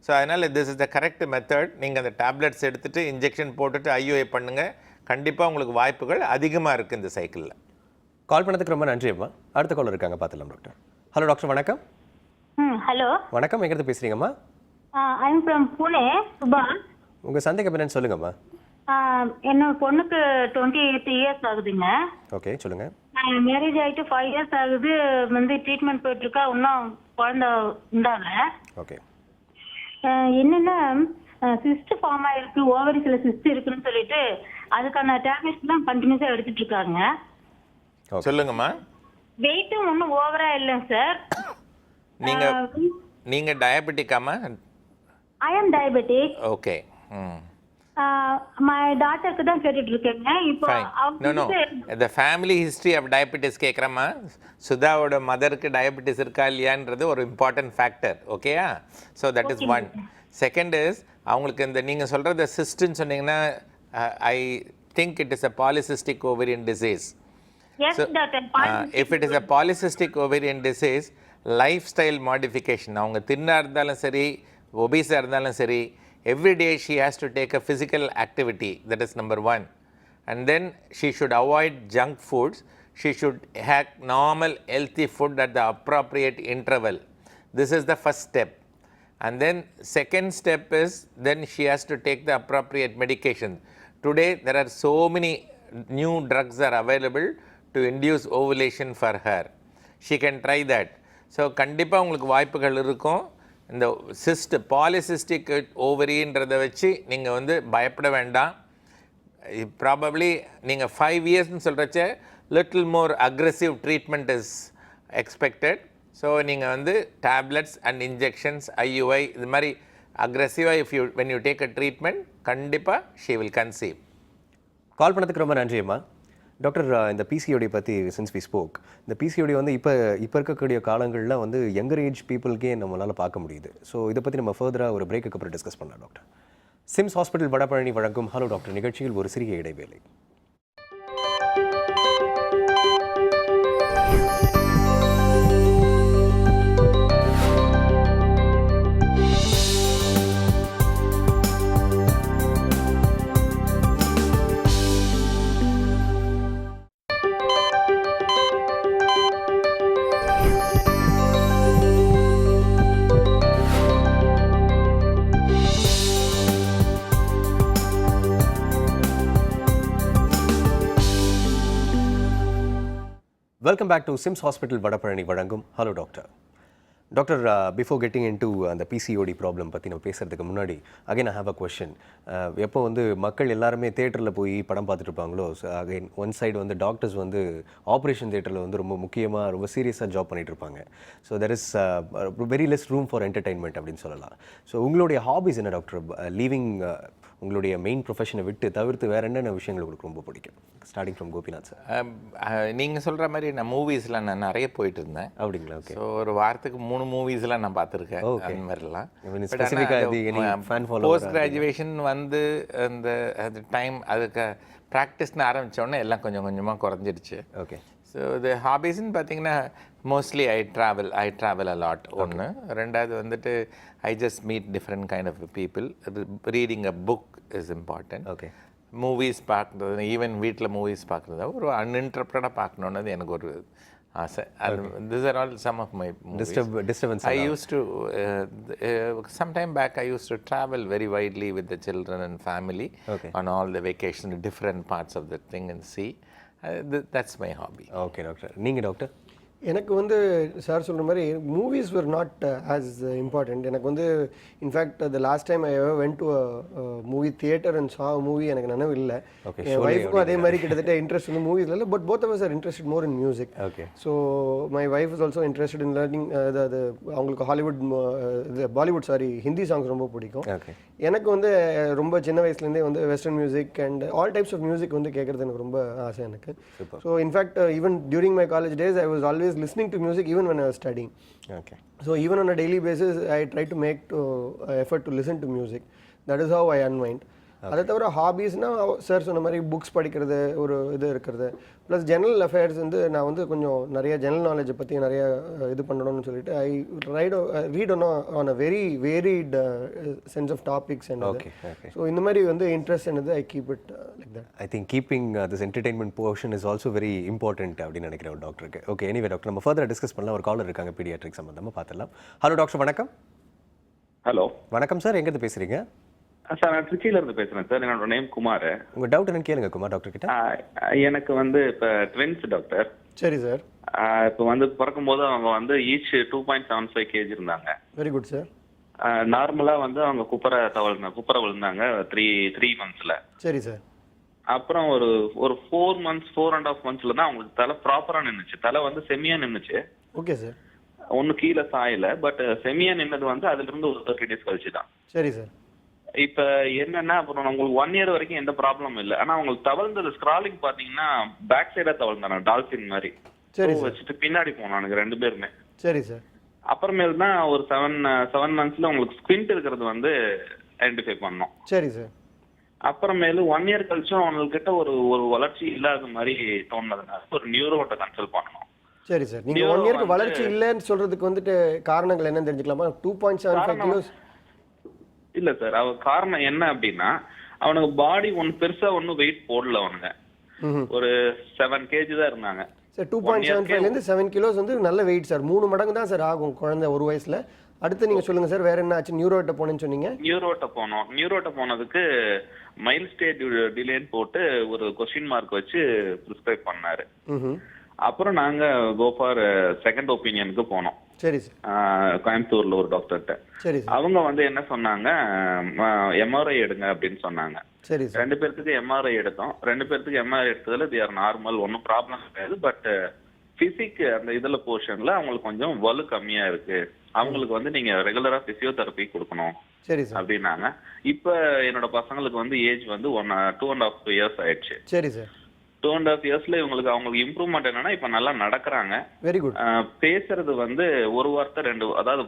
ஸோ அதனால் this is the correct method. நீங்கள் அந்த டேப்லெட்ஸ் எடுத்துகிட்டு இன்ஜெக்ஷன் போட்டுட்டு IUI பண்ணுங்கள். கண்டிப்பாக உங்களுக்கு வாய்ப்புகள் அதிகமாக இருக்குது இந்த சைக்கிளில். கால் பண்ணதுக்கு ரொம்ப நன்றி அம்மா. அடுத்த கால் இருக்காங்க, பார்த்துலாம் டாக்டர். ஹலோ டாக்டர் வணக்கம். ஹலோ வணக்கம், எங்கேருந்து பேசுகிறீங்கம்மா? I am from Pune. Subha. உங்கள் சந்தேகம் என்னன்னு சொல்லுங்கம்மா. என்னோட பொண்ணுக்கு 28 years ஆகுதுங்க. ஓகே, சொல்லுங்கள். மேரேஜ் ஆகிட்டு 5 years ஆகுது. வந்து ட்ரீட்மெண்ட் போயிட்டுருக்கா, இன்னும் குழந்தை உண்டாங்க. ஓகே. என்னன்னா சிஸ்ட் ஃபார்ம் ஆயிருக்கு, ஓவரிஸ்ல சிஸ்ட் இருக்குன்னு சொல்லிட்டு அதுக்கான டேப்லெட்ஸ் தான் கண்டினியூஸா எடுத்துட்டு இருக்காங்க. சொல்லுங்கம்மா. வெயிட்டும் ஒன்றும் ஓவரா இல்லைங்க சார். நீங்கள் டயபெட்டிக்காமா? ஐ ஆம் டயபெட்டிக். ஓகே. மை டாக்டருக்கு தான் கேட்டுட்டு இருக்கேங்க. இப்போ நோ இந்த ஃபேமிலி ஹிஸ்ட்ரி ஆஃப் டயபெட்டிஸ் கேட்குறேம்மா. சுதாவோட மதருக்கு டயபெட்டிஸ் இருக்கா இல்லையான்றது ஒரு இம்பார்ட்டன்ட் ஃபேக்டர். ஓகேயா? So that is one. Second is அவங்களுக்கு இந்த நீங்கள் சொல்கிறது சிஸ்ட்ன்னு சொன்னீங்கன்னா I think it is a polycystic ovarian disease. So, if it is a polycystic ovarian disease, lifestyle modification, அவங்க தின்னா இருந்தாலும் சரி, ஒபீஸாக இருந்தாலும் சரி, every day she has to take a physical activity. That is number one. And then she should avoid junk foods. She should have normal healthy food at the appropriate interval. This is the first step. And then second step is then she has to take the appropriate medication. Today there are so many new drugs are available to induce ovulation for her. She can try that. So கண்டிப்பாக உங்களுக்கு வாய்ப்புகள் இருக்கும். இந்த polycystic ஓவரின்றதை வச்சு நீங்கள் வந்து பயப்பட வேண்டாம். ப்ராபப்ளி நீங்கள் 5 yearsன்னு சொல்கிறச்ச little more aggressive treatment is expected. So நீங்கள் வந்து டேப்லெட்ஸ் அண்ட் இன்ஜெக்ஷன்ஸ் IUI இது மாதிரி அக்ரெசிவாக when you take a treatment, கண்டிப்பாக she will conceive. கால் பண்ணதுக்கு ரொம்ப நன்றி அம்மா. டாக்டர், இந்த பிசிஓடி பற்றி சின்ஸ் வி ஸ்போக், இந்த பிசிஓடி வந்து இப்போ இருக்கக்கூடிய காலங்களில் வந்து யங்கர் ஏஜ் பீப்புளுக்கே நம்மளால் பார்க்க முடியுது. ஸோ இதை பற்றி நம்ம ஃபர்தராக ஒரு பிரேக்குக்கு அப்புறம் டிஸ்கஸ் பண்ணலாம் டாக்டர். சிம்ஸ் ஹாஸ்பிட்டல் வடபழனி வழங்கும் ஹலோ டாக்டர் நிகழ்ச்சியில் ஒரு சிறிய இடைவேளை. Welcome back to SIMS hospital Vadapalani வழங்கும் hello doctor. Doctor, before getting in to அந்த பிசிஓடி ப்ராப்ளம் பற்றி நம்ம பேசுகிறதுக்கு முன்னாடி again I have a question. எப்போ வந்து மக்கள் எல்லாருமே தேட்டரில் போய் படம் பார்த்துட்டு இருப்பாங்களோ, அகைன் ஒன் சைடு வந்து டாக்டர்ஸ் வந்து ஆப்ரேஷன் தேட்டரில் வந்து ரொம்ப முக்கியமாக ரொம்ப சீரியஸாக ஜாப் பண்ணிகிட்டு இருப்பாங்க. So there is very less room for entertainment அப்படின்னு சொல்லலாம். ஸோ உங்களுடைய ஹாபிஸ் என்ன டாக்டர்? லீவிங் உங்களுடைய மெயின் ப்ரொஃபஷனை விட்டு தவிர்த்து வேறு என்னென்ன விஷயங்கள் உங்களுக்கு ரொம்ப பிடிக்கும்? Starting from Gopinath sir. நீங்கள் சொல்கிற மாதிரி நான் மூவிஸ்லாம் நான் நிறைய போயிட்டு இருந்தேன். அப்படிங்களா? ஓகே. ஸோ ஒரு வாரத்துக்கு 3 மூவிஸ்லாம் நான் பார்த்துருக்கேன். அந்த மாதிரிலாம் போஸ்ட் கிராஜுவேஷன் வந்து அந்த டைம் அதுக்கு ப்ராக்டிஸ்னு ஆரம்பித்தோடனே எல்லாம் கொஞ்சம் கொஞ்சமாக குறைஞ்சிடுச்சு. ஓகே. ஸோ இது ஹாபீஸ்ன்னு பார்த்தீங்கன்னா மோஸ்ட்லி ஐ ட்ராவல் அலாட் ஒன்று. ரெண்டாவது வந்துட்டு I just meet different kind of people. Reading a book is important. Okay. Movies பார்க்குறது, ஈவன் வீட்டில் மூவிஸ் பார்க்குறதா ஒரு அன்இன்டரப்டடாக பார்க்கணுன்னது எனக்கு ஒரு ஆசை. அது this are all some of my disturbance. I used to some time back I used to travel very widely with the children and family on all the vacations, different parts of the thing and see. That's my hobby. Okay doctor. நீங்கள் doctor? எனக்கு வந்து sir சொல்கிற மாதிரி movies were not as important. எனக்கு வந்து in fact the last time I ever went to movie theatre and saw movie எனக்கு நினைவு இல்லை. என் ஒய்ஃபுக்கும் அதே மாதிரி கிட்டத்தட்ட இன்ட்ரெஸ்ட் வந்து மூவிஸ் இல்லை. But both of us are interested more in music. Okay. So my wife is also interested in learning. அது அவங்களுக்கு ஹாலிவுட் பாலிவுட் ஹிந்தி சாங்ஸ் ரொம்ப பிடிக்கும். எனக்கு வந்து ரொம்ப சின்ன வயசுலேருந்தே வந்து western music and all types of music வந்து கேட்குறது எனக்கு ரொம்ப ஆசை எனக்கு. So in fact even during my college days I was always listening to music even when I was studying. Okay. So even on a daily basis I try to make effort to listen to music. That is how I unwind. அதை தவிர ஹாபீஸ்னால் sir சொன்ன மாதிரி books படிக்கிறது ஒரு இது இருக்கிறது, plus general affairs வந்து நான் வந்து கொஞ்சம் நிறைய ஜெனரல் நாலேஜை பற்றி நிறைய இது பண்ணணும்னு சொல்லிட்டு I read on a very varied sense of topics and so இந்த மாதிரி வந்து இன்ட்ரெஸ்ட் என்னது I keep it like that. I think keeping this entertainment portion is also very important அப்படின்னு நினைக்கிறேன் ஒரு டாக்டருக்கு. ஓகே, எனிவே டாக்டர் நம்ம ஃபர்தர் டிஸ்கஸ் பண்ணலாம். ஒரு காலர் இருக்காங்க பீடியாட்ரிக் சம்பந்தமாக, பார்த்துடலாம். ஹலோ டாக்டர், வணக்கம். ஹலோ வணக்கம் சார், எங்கேருந்து பேசுகிறீங்க? சார் நான் திருச்சியில இருந்து பேசுறேன் சார். என்னோட நேம் குமார். உங்க டவுட் என்னன்னு கேளுங்க குமார் டாக்டர் கிட்ட. எனக்கு வந்து இப்போ ட்வின்ஸ் டாக்டர். சரி சார். இப்போ வந்து பிறக்கும் போது அவங்க வந்து ஈச் 2.75 kg இருந்தாங்க. Very good sir. நார்மலா வந்து அவங்க குப்பரை விழுந்தாங்க 3 monthsல. சரி சார். அப்புறம் ஒரு 4.5 monthsல தான் அவங்களுக்கு தலை ப்ராப்பரா நின்னுச்சு. தலை வந்து செமியா நின்னுச்சு. Okay sir. ஒன்னு கீழே சாயல, பட் செமியா நின்னது வந்து அதுல இருந்து ஒரு 30 days கழிச்சு தான். சரி சார். இப்ப என்னன்னா அப்புறம் உங்களுக்கு 1 year வரைக்கும் எந்த ப்ராப்ளமும் இல்லை. ஆனா உங்களுக்கு தவழ்ந்தது ஸ்க்ராலிங் பாத்தீங்கன்னா பேக் சைடா தவழ்ந்தாங்க, டால்பின் மாதிரி. சரி வச்சுட்டு பின்னாடி போனானுங்க 2 பேருமே. சரி சார். அப்புறமேல் தான் ஒரு 7 monthsல உங்களுக்கு ஸ்குவிண்ட் இருக்கிறது வந்து ஐடென்டிஃபை பண்ணோம். சரி சார். அப்புறமேலு 1 year கழிச்சும் அவங்ககிட்ட ஒரு வளர்ச்சி இல்லாத மாதிரி தோணுனதுனால ஒரு நியூரோட்ட கன்சல்ட் பண்ணணும். சரி சார். நீங்க 1 yearக்கு வளர்ச்சி இல்லைன்னு சொல்றதுக்கு வந்துட்டு காரணங்கள் என்னன்னு தெரிஞ்சுக்கலாமா? 2.75 kilos இல்ல சார், அவ காரணம் என்ன அப்படின்னா அவனுக்கு பாடி பெருசா வெயிட் போடல. அவனுங்க ஒரு 7 kg தான் இருந்தாங்க சார். 2.75 7 kilos வந்து நல்ல வெயிட் சார். 3 மடங்கு தான் சார் ஆகும் குழந்தை ஒரு வயசுல. அடுத்து நீங்க சொல்லுங்க சார், வேற என்ன ஆச்சு? நியூரோட்ட போனேன்னு சொன்னீங்க. நியூரோட்ட போனதுக்கு மைல் ஸ்டே டிலேன்னு போட்டு ஒரு கொஸ்டின் மார்க் வச்சு பிரிஸ்கிரைப் பண்ணாரு. அப்புறம் நாங்க கோ ஃபார் செகண்ட் ஒப்பீனியனுக்கு போனோம். சரி சார். கோயம்புத்தூர்ல ஒரு டாக்டர்கிட்ட. சரி. அவங்க வந்து என்ன சொன்னாங்க, எம்ஆர்ஐ எடுங்க அப்படின்னு சொன்னாங்க. சரி. 2 பேருக்கு எம்ஆர்ஐ எடுத்தோம். 2 பேருக்கு எம்ஆர்ஐ எடுத்ததுல they are நார்மல், ஒன்றும் ப்ராப்ளம் கிடையாது. பட் பிசிக் அந்த இதுல போர்ஷன்ல அவங்களுக்கு கொஞ்சம் வலு கம்மியா இருக்கு அவங்களுக்கு வந்து நீங்க ரெகுலரா பிசியோதெரப்பி கொடுக்கணும் சரி சார். அப்படின்னாங்க. இப்ப என்னோட பசங்களுக்கு வந்து ஏஜ் வந்து 2.5 years ஆயிடுச்சு. சரி சார். 2.5 yearsல அவங்களுக்கு இம்ப்ரூவ்மெண்ட் என்னன்னா இப்ப நல்லா நடக்கிறாங்க. Very good. பேசுறது வந்து ஒரு வார்த்தை அதாவது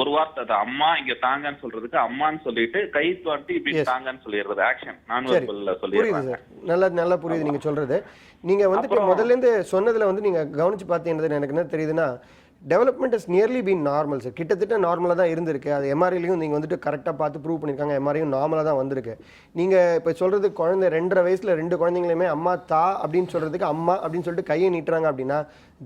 ஒரு வார்த்தை அது அம்மா இங்க தாங்கன்னு சொல்றதுக்கு அம்மான்னு சொல்லிட்டு கை தோண்டி இப்படி தாங்கன்னு சொல்லிடுறது ஆக்ஷன் நான் வெர்பல்ல சொல்லிடுறாங்க. நல்லா புரியுது நீங்க சொல்றது. நீங்க வந்து முதல்ல இருந்து சொன்னதுல வந்து நீங்க கவனிச்சு பார்த்தீங்கன்றது எனக்கு என்ன தெரியுதுன்னா, development is nearly been normal sir. கிட்டத்தட்ட நார்மலாக தான் இருந்திருக்கு. அது எம்ஆர்ஐலையும் நீங்கள் வந்துட்டு கரெக்டாக பார்த்து ப்ரூவ் பண்ணியிருக்காங்க. எம்ஆர்ஐயும் நார்மலாக தான் வந்திருக்கு. நீங்கள் இப்போ சொல்கிறது குழந்தை 2.5 வயசில் 2 குழந்தைங்களையுமே அம்மா தா அப்படின்னு சொல்கிறதுக்கு அம்மா அப்படின்னு சொல்லிட்டு கையை நீட்டுறாங்க அப்படின்னா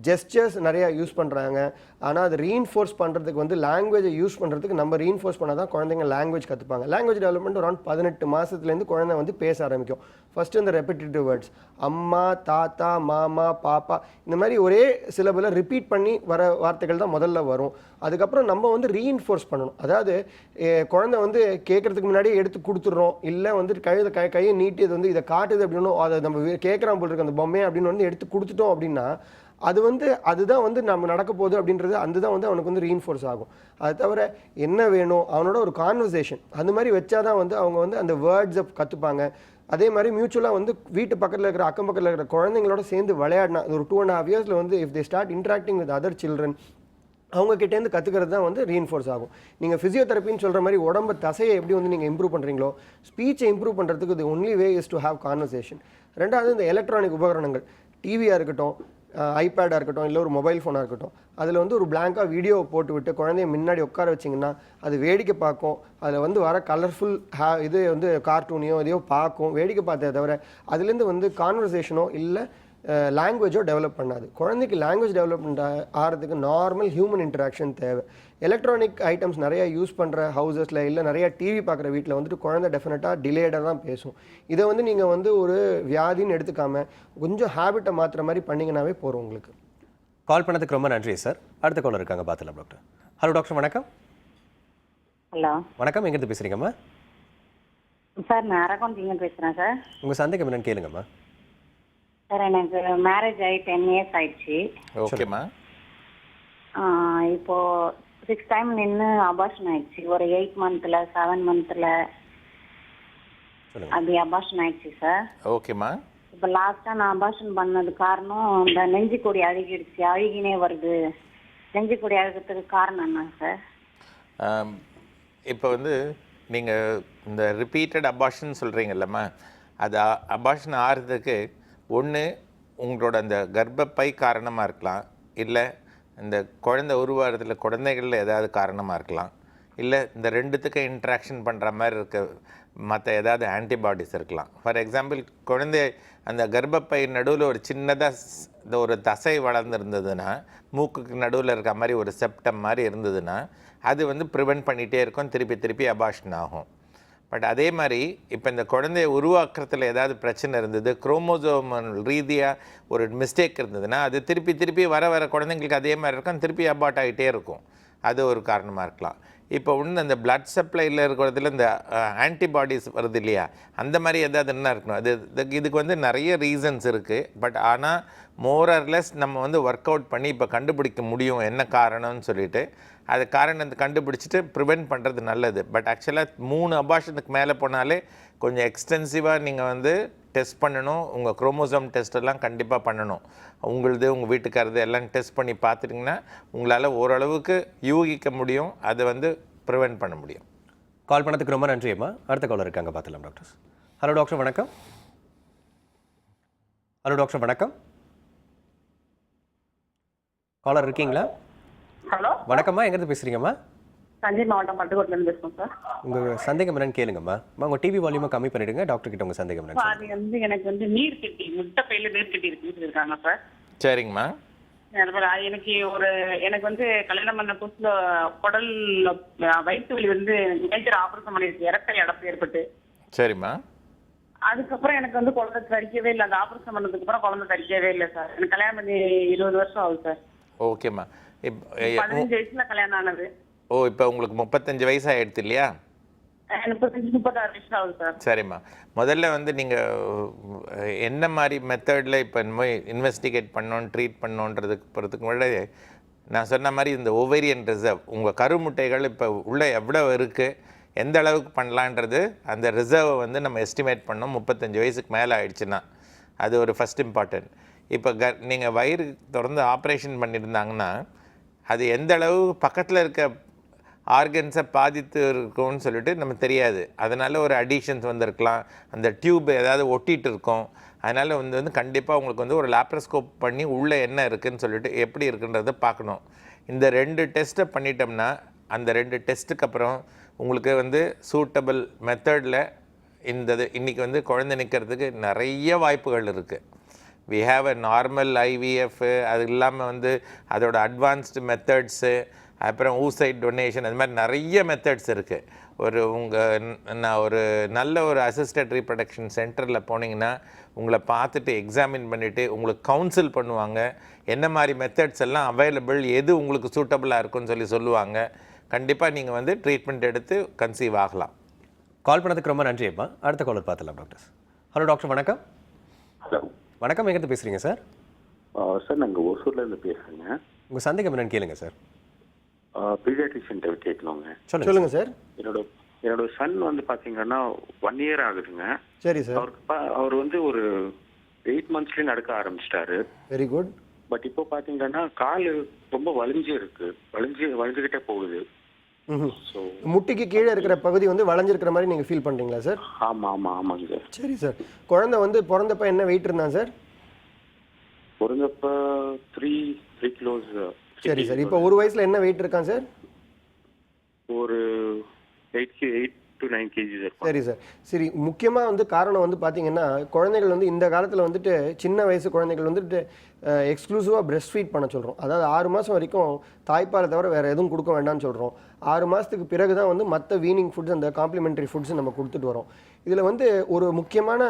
ஜெஸ்டர்ஸ் நிறையா யூஸ் பண்ணுறாங்க. ஆனால் அது ரீஇன்ஃபோர்ஸ் பண்ணுறதுக்கு வந்து லாங்குவேஜை யூஸ் பண்ணுறதுக்கு நம்ம ரீஇன்ஃபோர்ஸ் பண்ணால் தான் குழந்தைங்க லாங்குவேஜ் கற்றுப்பாங்க. லாங்குவேஜ் டெவலப்மெண்ட் அரௌண்ட் 18 மாதத்துலேருந்து குழந்தை வந்து பேச ஆரம்பிக்கும். ஃபஸ்ட்டு இந்த ரெப்பிட்டேட்டிவ் வேர்ட்ஸ் அம்மா, தாத்தா, மாமா, பாப்பா இந்த மாதிரி ஒரே சிலபில் ரிப்பீட் பண்ணி வர வார்த்தைகள் தான் முதல்ல வரும். அதுக்கப்புறம் நம்ம வந்து ரீஇன்ஃபோர்ஸ் பண்ணணும். அதாவது குழந்தை வந்து கேட்குறதுக்கு முன்னாடியே எடுத்து கொடுத்துட்றோம், இல்லை வந்து கையை நீட்டி அது வந்து இதை காட்டுது அப்படின்னு அதை நம்ம கேட்குறான் போல் இருக்கு அந்த பொம்மையை அப்படின்னு வந்து எடுத்து கொடுத்துட்டோம் அப்படின்னா அது வந்து அதுதான் வந்து நம்ம நடக்க போகுது அப்படின்றது அதுதான் வந்து அவனுக்கு வந்து ரீஇன்ஃபோர்ஸ் ஆகும். அது தவிர என்ன வேணும் அவனோட ஒரு கான்வர்சேஷன் அந்த மாதிரி வச்சாதான் வந்து அவங்க வந்து அந்த வேர்ட்ஸை கற்றுப்பாங்க. அதே மாதிரி மியூச்சுவலாக வந்து வீட்டு பக்கத்தில் இருக்கிற அக்கம் பக்கத்தில் இருக்கிற குழந்தைங்களோட சேர்ந்து விளையாடினா ஒரு 2.5 yearsல வந்து if they start interacting with other children அவங்ககிட்டேருந்து கற்றுக்கிறது தான் வந்து ரீஇன்ஃபோர்ஸ் ஆகும். நீங்கள் ஃபிசியோதெரப்பின்னு சொல்கிற மாதிரி உடம்பு தசையை எப்படி வந்து நீங்கள் இம்ப்ரூவ் பண்ணுறீங்களோ ஸ்பீச்சை இம்ப்ரூவ் பண்ணுறதுக்கு the only way is to have conversation. ரெண்டாவது இந்த எலக்ட்ரானிக் உபகரணங்கள் டிவியாக இருக்கட்டும், ஐபேடாக இருக்கட்டும், இல்லை ஒரு மொபைல் ஃபோனாக இருக்கட்டும், அதில் வந்து ஒரு பிளாங்காக வீடியோ போட்டு விட்டு குழந்தைய முன்னாடி உட்கார வச்சிங்கன்னா அது வேடிக்கை பார்க்கும். அதில் வந்து வர கலர்ஃபுல் இது வந்து கார்ட்டூனையோ இதையோ பார்க்கும், வேடிக்கை பார்த்ததை தவிர அதுலேருந்து வந்து கான்வர்சேஷனோ இல்லை லாங்குவேஜோ டெவலப் பண்ணாது. குழந்தைக்கு லாங்குவேஜ் டெவலப்மெண்ட் ஆகிறதுக்கு நார்மல் ஹியூமன் இன்ட்ராக்ஷன் தேவை. எலக்ட்ரானிக் ஐட்டம்ஸ் நிறையா யூஸ் பண்ணுற ஹவுசஸில் இல்லை நிறையா டிவி பார்க்குற வீட்டில் வந்துட்டு குழந்தை டெஃபினட்டாக டிலேடாக தான் பேசும். இதை வந்து நீங்கள் வந்து ஒரு வியாதின்னு எடுத்துக்காமல் கொஞ்சம் ஹேபிட்டை மாற்றுற மாதிரி பண்ணிங்கன்னாவே போகிறோம் உங்களுக்கு. கால் பண்ணதுக்கு ரொம்ப நன்றி சார். அடுத்த காலர் இருக்காங்க, பார்த்துலாம் டாக்டர். ஹலோ டாக்டர், வணக்கம். ஹலோ வணக்கம், எங்கேருந்து பேசுகிறீங்கம்மா? சார் நான் அரகோண்டிங்க பேசுகிறேன் சார். உங்கள் சந்தேகம் என்னன்னு கேளுங்கம்மா. சார் எனக்கு மேரேஜ் ஆகி 10 years ஆயிடுச்சு. ஓகேம்மா. இப்போ 6 time நின்று அபார்ஷன் ஆயிடுச்சு. ஒரு 8 monthல 7 monthல அப்படி அபார்ஷன் ஆயிடுச்சு சார். ஓகேம்மா. இப்போ லாஸ்ட்டாக நான் அபார்ஷன் பண்ணது காரணம் இந்த நெஞ்சு கொடி அழுகிடுச்சு, அழுகினே வருது. நெஞ்சு கொடி அழுகிறதுக்கு காரணம் என்ன சார்? இப்போ வந்து நீங்கள் இந்த ரிப்பீட்டட் அபார்ஷன் சொல்கிறீங்கல்லம்மா, அது அபார்ஷன் ஆகிறதுக்கு ஒன்று உங்களோட அந்த கர்ப்பப்பை காரணமாக இருக்கலாம், இல்லை இந்த குழந்தை உருவாகிறதுல குழந்தைகளில் ஏதாவது காரணமாக இருக்கலாம், இல்லை இந்த ரெண்டுத்துக்கு இன்ட்ராக்ஷன் பண்ணுற மாதிரி இருக்க மற்ற ஏதாவது ஆன்டிபாடிஸ் இருக்கலாம். ஃபார் எக்ஸாம்பிள் குழந்தை அந்த கர்ப்பப்பை நடுவில் ஒரு சின்னதாக ஒரு தசை வளர்ந்துருந்ததுன்னா, மூக்குக்கு நடுவில் இருக்க மாதிரி ஒரு செப்டம் மாதிரி இருந்ததுன்னா அது வந்து ப்ரிவெண்ட் பண்ணிகிட்டே இருக்கும், திருப்பி திருப்பி அபார்ஷன் ஆகும். பட் அதே மாதிரி இப்போ இந்த குழந்தைய உருவாக்குறதுல ஏதாவது பிரச்சனை இருந்தது, குரோமோசோமல் ரீதியாக ஒரு மிஸ்டேக் இருந்ததுன்னா அது திருப்பி திருப்பி வர குழந்தைங்களுக்கு அதே மாதிரி இருக்கும், திருப்பி அபார்ட் ஆகிட்டே இருக்கும். அது ஒரு காரணமாக இருக்கலாம். இப்போ ஒன்று அந்த பிளட் சப்ளையில் இருக்கிறதுல இந்த ஆன்டிபாடிஸ் வருது இல்லையா, அந்த மாதிரி ஏதாவது என்ன இருக்கணும். அது இதுக்கு வந்து நிறைய ரீசன்ஸ் இருக்குது. பட் ஆனால் மோரர்லெஸ் நம்ம வந்து ஒர்க் அவுட் பண்ணி இப்போ கண்டுபிடிக்க முடியும் என்ன காரணம்னு சொல்லிட்டு அது காரணத்தை கண்டுபிடிச்சிட்டு ப்ரிவெண்ட் பண்ணுறது நல்லது. பட் ஆக்சுவலாக 3 அபார்ஷனுக்கு மேலே போனாலே கொஞ்சம் எக்ஸ்டென்சிவாக நீங்கள் வந்து டெஸ்ட் பண்ணணும். உங்கள் குரோமோசோம் டெஸ்ட்டெல்லாம் கண்டிப்பாக பண்ணணும். உங்களுது உங்கள் வீட்டுக்காரது எல்லாம் டெஸ்ட் பண்ணி பார்த்துட்டிங்கன்னா உங்களால் ஓரளவுக்கு யூகிக்க முடியும், அதை வந்து ப்ரிவெண்ட் பண்ண முடியும். கால் பண்ணதுக்கு ரொம்ப நன்றி அம்மா. அடுத்த காலர் இருக்காங்க, பார்த்துலாம் டாக்டர். ஹலோ டாக்டர், வணக்கம். ஹலோ டாக்டர், வணக்கம். காலர் இருக்கீங்களா? ஹலோ வணக்கம்மா, எங்கேருந்து பேசுகிறீங்கம்மா? தஞ்சை மாவட்டம் பட்டுக்கோட்டிலேருந்து பேசுகிறோம் சார். உங்கள் சந்தேகம் என்னன்னு கேளுங்கம்மா. உங்கள் டிவி வால்யூமை கம்மி பண்ணிவிடுங்க, டாக்டர் கிட்ட உங்கள் சந்தேகம் என்னன்னு. அது வந்து எனக்கு வந்து நீர் கட்டி முட்டைப்பையில நீர் கட்டி இருக்குன்னு சொல்லியிருக்காங்க சார். சரிங்கம்மா. எனக்கு வந்து கல்யாணம் பண்ண புதுசுல குடல் வயிற்று வலி வந்து மேஜர் ஆபரேஷன் பண்ணிருக்கு, இறக்கை அடப்பு ஏற்பட்டு. சரிம்மா. அதுக்கப்புறம் எனக்கு வந்து குழந்தை தரிக்கவே இல்லை. அந்த ஆபரேஷன் பண்ணதுக்கு அப்புறம் குழந்தை தரிக்கவே இல்லை சார். எனக்கு கல்யாணம் பண்ணி 20 வருஷம் ஆகுது சார். ஓகேம்மா. 15 வயசுல கல்யாணம் ஆனது. ஓ, இப்போ உங்களுக்கு 35 வயசு ஆகிடுது இல்லையா? 36 வயசு ஆகுது சார். சரிம்மா. முதல்ல வந்து நீங்கள் என்ன மாதிரி மெத்தடில் இப்போ இன்வெஸ்டிகேட் பண்ணோன்னு ட்ரீட் பண்ணோன்றதுக்கு போகிறதுக்கு முன்னாடி நான் சொன்ன மாதிரி இந்த ஓவேரியன் ரிசர்வ் உங்கள் கருமுட்டைகள் இப்போ உள்ளே எவ்வளோ இருக்குது, எந்த அளவுக்கு பண்ணலான்றது அந்த ரிசர்வை வந்து நம்ம எஸ்டிமேட் பண்ணோம். 35 வயசுக்கு மேலே ஆயிடுச்சுன்னா அது ஒரு ஃபஸ்ட் இம்பார்ட்டன்ட். இப்போ நீங்கள் வயிறு திறந்து ஆப்ரேஷன் பண்ணியிருந்தாங்கன்னா அது எந்த அளவு பக்கத்தில் இருக்க ஆர்கன்ஸை பாதித்து இருக்கும்னு சொல்லிட்டு நமக்கு தெரியாது. அதனால் ஒரு அடிஷன்ஸ் வந்திருக்கலாம், அந்த டியூப் ஏதாவது ஒட்டிகிட்டு இருக்கும். அதனால் வந்து கண்டிப்பாக உங்களுக்கு வந்து ஒரு லேப்ரோஸ்கோப் பண்ணி உள்ளே என்ன இருக்குதுன்னு சொல்லிட்டு எப்படி இருக்குன்றதை பார்க்கணும். இந்த 2 டெஸ்ட்டை பண்ணிட்டோம்னா அந்த 2 டெஸ்ட்டுக்கு அப்புறம் உங்களுக்கு வந்து சூட்டபிள் மெத்தடில் இன்றைக்கி வந்து குழந்தை நிற்கிறதுக்கு நிறைய வாய்ப்புகள் இருக்குது. We have a normal IVF, அது இல்லாமல் வந்து அதோட அட்வான்ஸ்டு மெத்தட்ஸு, அப்புறம் ஊசைட் டொனேஷன், அது மாதிரி நிறைய மெத்தட்ஸ் இருக்குது. நான் ஒரு நல்ல ஒரு அசிஸ்டட் ரீப்ரொடக்ஷன் சென்டரில் போனீங்கன்னா உங்களை பார்த்துட்டு எக்ஸாமின் பண்ணிவிட்டு உங்களுக்கு கவுன்சில் பண்ணுவாங்க. என்ன மாதிரி மெத்தட்ஸ் எல்லாம் அவைலபிள், எது உங்களுக்கு சூட்டபுளாக இருக்குன்னு சொல்லுவாங்க. கண்டிப்பாக நீங்கள் வந்து ட்ரீட்மெண்ட் எடுத்து கன்சீவ் ஆகலாம். கால் பண்ணதுக்கு ரொம்ப நன்றி அப்பா. அடுத்த காலர் பார்த்துலாம் டாக்டர். ஹலோ டாக்டர், வணக்கம். ஹலோ வணக்கம், எங்கேருந்து பேசுகிறீங்க சார்? சார் நாங்கள் ஓசூர்லேருந்து பேசுகிறேங்க. உங்கள் சந்தேகம் என்னன்னு கேளுங்க சார். பீடியாட்ரிஷியன்ட்ட கேட்கலாங்க. சொல்லுங்க சார். என்னோட சன் வந்து பார்த்தீங்கன்னா 1 year ஆகுதுங்க. சரி சார். அவர் வந்து ஒரு 8 monthsலேயே நடக்க ஆரம்பிச்சிட்டாரு. Very good. பட் இப்போ பார்த்தீங்கன்னா கால் ரொம்ப வளைஞ்சுக்கிட்டே போகுது. முட்டிக்கு கீழே இருக்கிற பகுதி வந்து வளைஞ்சிருக்கிற மாதிரி நீங்கள் ஃபீல் பண்ணுறீங்களா சார்? ஆமாங்க. சரி சார். குழந்தை வந்து பிறந்தப்ப என்ன வெயிட் இருந்தான் சார்? பிறந்தப்ப 3 kilos. சரி சார். இப்போ 1 வயசுல என்ன வெயிட் இருக்கான் சார்? ஒரு 8 to 9 kg. சரி சார். சரி, முக்கியமாக வந்து காரணம் வந்து பார்த்தீங்கன்னா குழந்தைகள் வந்து இந்த காலத்தில் வந்துட்டு சின்ன வயசு குழந்தைகள் வந்துட்டு எக்ஸ்க்ளூசிவாக பிரெஸ்ட் ஃபீட் பண்ண சொல்கிறோம். அதாவது 6 மாதம் வரைக்கும் தாய்ப்பாலை தவிர வேறு எதுவும் கொடுக்க வேண்டாம்னு சொல்கிறோம். 6 மாதத்துக்கு பிறகு தான் வந்து மற்ற வீனிங் ஃபுட்ஸ், அந்த காம்ப்ளிமெண்ட்ரி ஃபுட்ஸ் நம்ம கொடுத்துட்டு வரோம். இதில் வந்து ஒரு முக்கியமான